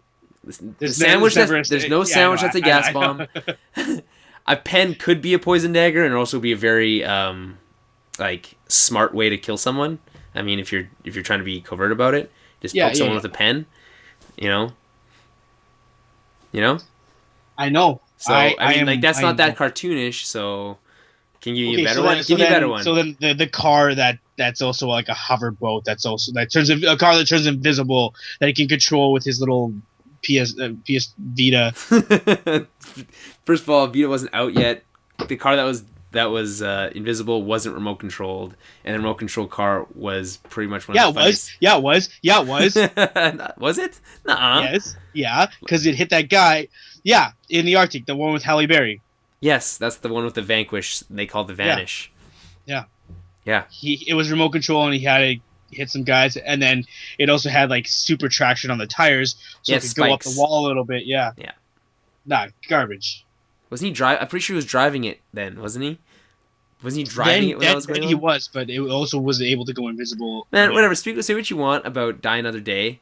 The There's sandwich never there's no yeah, I know, sandwich that's a gas I know. bomb. A pen could be a poison dagger and also be a very like smart way to kill someone. I mean, if you're trying to be covert about it, just Yeah, poke yeah, someone yeah. with a pen. You know, you know. I know. So I mean, like am. that's I not that know. cartoonish. So can you give me a Okay, better one? Give me a better one. so then the car that's also like a hover boat that turns a car that turns invisible that he can control with his little PS Vita. First of all, Vita wasn't out yet. The car that was invisible wasn't remote controlled, and the remote control car was pretty much one Yeah, of it the was. funniest. Yeah, it was. Yeah, it was. Was it? Nuh-uh. Yes. Yeah, because it hit that guy. Yeah, in the Arctic, the one with Halle Berry. Yes, that's the one with the Vanquish. They called the Yeah, Vanish. yeah. Yeah. It was remote control, and he had to hit some guys, and then it also had like super traction on the tires, so Yeah, it could go up the spikes. wall a little bit. Yeah. Yeah. Nah, garbage. Wasn't he drive? I'm pretty sure he was driving it then, wasn't he? Wasn't he driving it when that was going Then he on? was, but it also was able to go invisible. Man, whatever. Say what you want about Die Another Day.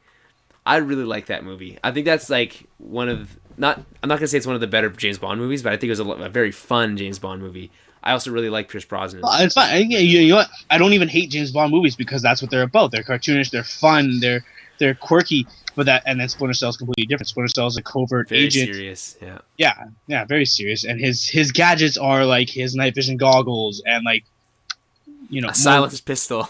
I really like that movie. I think that's like one of not. I'm not gonna say it's one of the better James Bond movies, but I think it was a very fun James Bond movie. I also really like Pierce Brosnan. It's fine. You know what? I don't even hate James Bond movies because that's what they're about. They're cartoonish. They're fun. They're quirky. But and then Splinter Cell is completely different. Splinter Cell is a covert Very agent. serious. Yeah. Yeah, very serious. And his gadgets are like his night vision goggles and like A silenced pistol.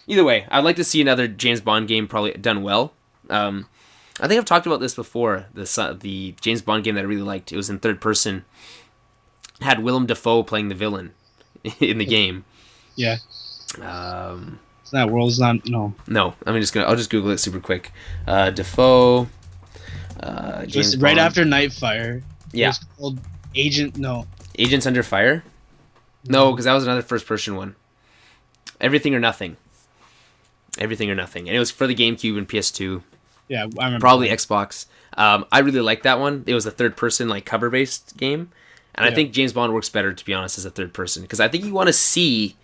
Either way, I'd like to see another James Bond game probably done well. I think I've talked about this before. The James Bond game that I really liked. It was in third person. It had Willem Dafoe playing the villain in the game. Yeah. Um, It's not World's not no. no, I'll just Google it super quick. Dafoe. James Just right Bond. after Nightfire. Yeah. It was called Agent No. Agents Under Fire. No, because that was another first person one. Everything or Nothing. Everything or Nothing, and it was for the GameCube and PS2. Yeah, I remember. Probably Xbox. I really liked that one. It was a third person like cover based game, and I think James Bond works better, to be honest, as a third person, because I think you want to see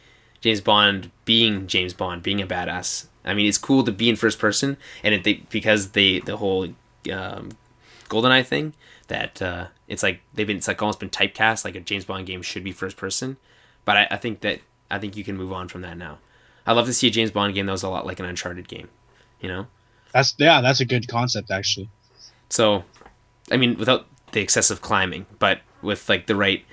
James Bond, being a badass. I mean, it's cool to be in first person, and because the whole GoldenEye thing that it's like almost been typecast, like a James Bond game should be first person, but I think you can move on from that now. I'd love to see a James Bond game that was a lot like an Uncharted game, you know. That's a good concept actually. So, I mean, without the excessive climbing, but with like the right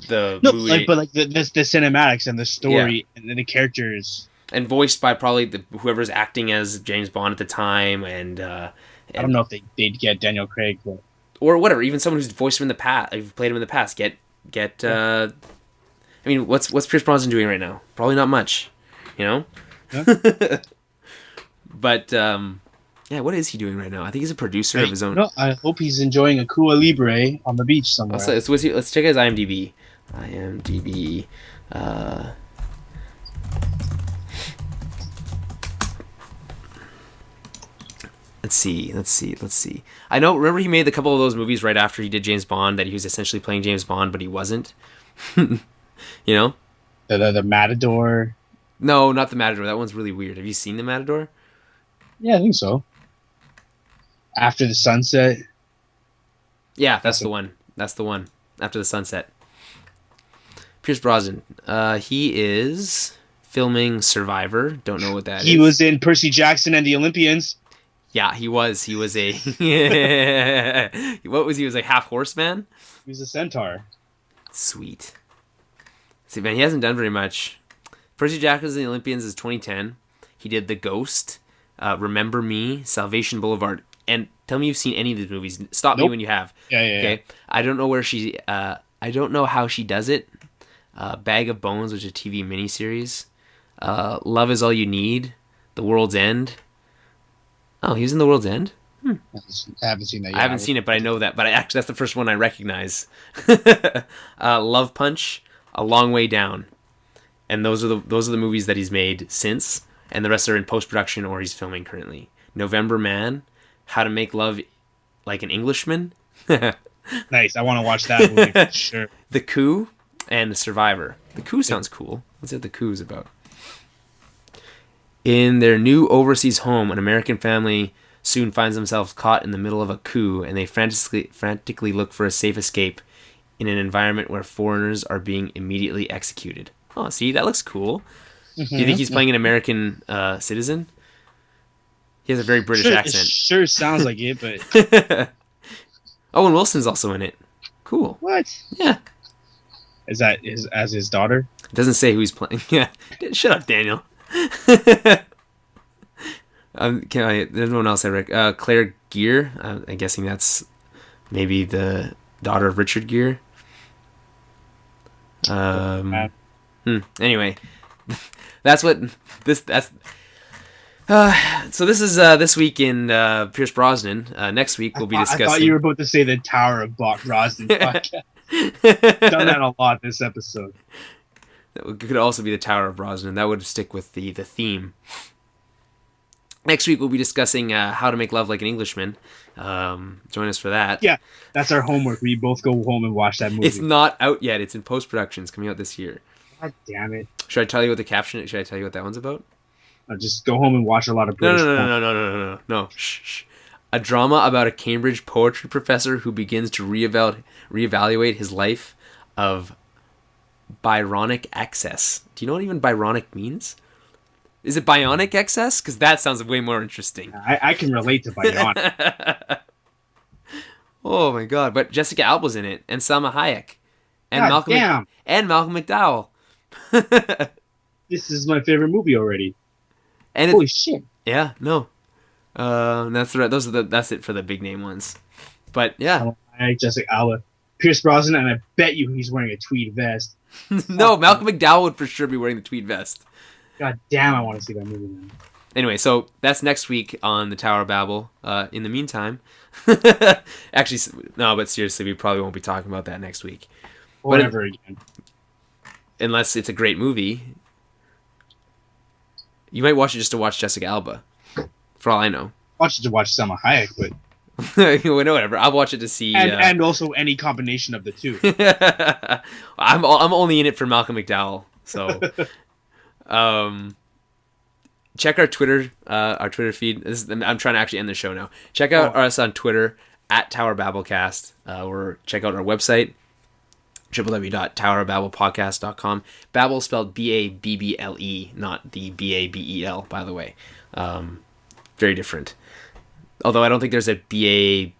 No, mood, but like the cinematics and the story and the characters. and voiced by probably whoever's acting as James Bond at the time, and I don't know if they'd get Daniel Craig, but or whatever, even someone who's voiced him in the past, who've played him in the past. I mean, what's Pierce Brosnan doing right now? Probably not much, you know. Yeah. But yeah, what is he doing right now? I think he's a producer of his own. No, I hope he's enjoying a Cuba Libre on the beach somewhere. Let's check his IMDb. Let's see. I know. Remember, he made a couple of those movies right after he did James Bond that he was essentially playing James Bond, but he wasn't. You know? The Matador. No, not the Matador. That one's really weird. Have you seen the Matador? Yeah, I think so. After the Sunset. Yeah, that's the one. That's the one. After the Sunset. Pierce Brosnan. He is filming Survivor. Don't know what that is. He was in Percy Jackson and the Olympians. Yeah, he was. He was a... What was he? He was like half horseman? He was a centaur. Sweet. See, man, he hasn't done very much. Percy Jackson and the Olympians is 2010. He did The Ghost, Remember Me, Salvation Boulevard. And tell me you've seen any of these movies. Stop me when you have. Yeah. Okay. I don't know where she... I don't know how she does it. Bag of Bones, which is a TV miniseries. Love Is All You Need, The World's End. Oh, he was in The World's End? I haven't seen that yet. I haven't seen it, but I know that. But actually, that's the first one I recognize. Love Punch, A Long Way Down, and those are the movies that he's made since, and the rest are in post production or he's filming currently. November Man, How to Make Love Like an Englishman. Nice. I want to watch that movie for sure. The Coup and The Survivor. The Coup sounds cool. Let's see what The Coup is about. In their new overseas home, an American family soon finds themselves caught in the middle of a coup, and they frantically look for a safe escape in an environment where foreigners are being immediately executed. Oh, see, that looks cool. Mm-hmm. Do you think he's playing an American citizen? He has a very British accent. It sure sounds like it, but... Owen Wilson's also in it. Cool. What? Yeah. Is that as his daughter? It doesn't say who he's playing. Yeah. Shut up, Daniel. There's no one else I reckon. Claire Gear. I'm guessing that's maybe the daughter of Richard Gere. Anyway, that's what this. So this is this week in Pierce Brosnan. Next week we'll be discussing. I thought you were about to say the Tower of Brosnan podcast. Done that a lot this episode. That could also be the Tower of Brosnan. That would stick with the theme. Next week we'll be discussing How to Make Love Like an Englishman. Join us for that. Yeah, that's our homework. We both go home and watch that movie. It's not out yet. It's in post-production. It's coming out this year. God damn it. Should I tell you what the caption is? Should I tell you what that one's about? Just go home and watch a lot of British No. Shh. A drama about a Cambridge poetry professor who begins to reevaluate his life of Byronic excess. Do you know what even Byronic means? Is it bionic excess? Because that sounds way more interesting. I can relate to bionic. Oh my god! But Jessica Alba's in it, and Salma Hayek, and Malcolm McDowell. This is my favorite movie already. And holy shit! Yeah, no. That's right. That's it for the big name ones. But yeah, Jessica Alba, Pierce Brosnan, and I bet you he's wearing a tweed vest. No, Malcolm McDowell would for sure be wearing the tweed vest. God damn, I want to see that movie now. Anyway, so that's next week on the Tower of Babble. In the meantime, actually, no, but seriously, we probably won't be talking about that next week. Or ever again. Unless it's a great movie. You might watch it just to watch Jessica Alba, for all I know. Watch it to watch Salma Hayek, but... whatever. I'll watch it to see... And also any combination of the two. I'm only in it for Malcolm McDowell, so... check our Twitter feed. I'm trying to actually end the show now. Check out us on Twitter at Tower Babblecast, or check out our website www.towerbabblepodcast.com. Babble spelled Babble, not the Babel, by the way. Very different. Although I don't think there's a Babel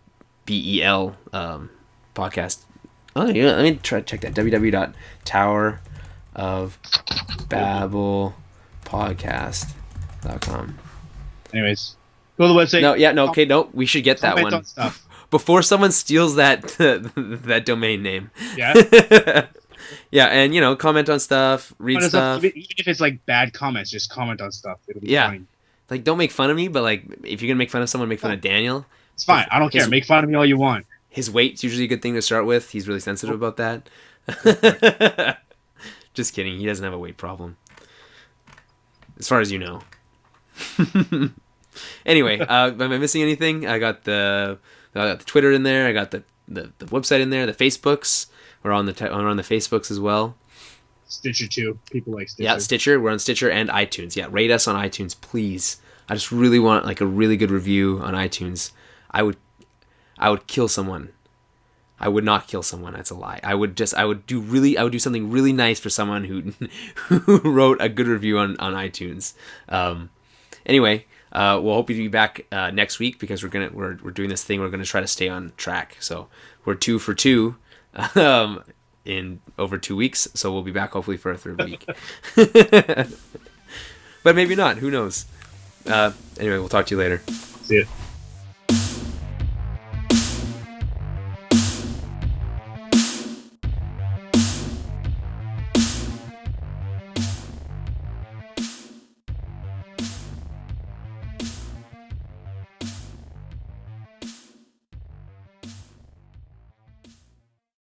podcast. Oh yeah, let me try to check that. www.towerofbabblepodcast.com. Anyways, go to the website. We should get that one before someone steals that domain name. Yeah. Yeah, and comment on stuff, read stuff. Even if it's like bad comments, just comment on stuff. It'll be fine. Like, don't make fun of me, but like, if you're gonna make fun of someone, make fun of Daniel. It's fine. I don't care. Make fun of me all you want. His weight's usually a good thing to start with. He's really sensitive about that. Just kidding. He doesn't have a weight problem, as far as you know. Anyway, am I missing anything? I got the Twitter in there. I got the website in there. The Facebooks. We're on the Facebooks as well. Stitcher too. People like Stitcher. Yeah, Stitcher. We're on Stitcher and iTunes. Yeah, rate us on iTunes, please. I just really want like a really good review on iTunes. I would kill someone. I would not kill someone. That's a lie. I would do something really nice for someone who wrote a good review on iTunes. Anyway, we'll hope you to be back next week, because we're doing this thing. We're gonna try to stay on track. So we're 2 for 2 in over 2 weeks. So we'll be back hopefully for a third week. But maybe not. Who knows? Anyway, we'll talk to you later. See ya.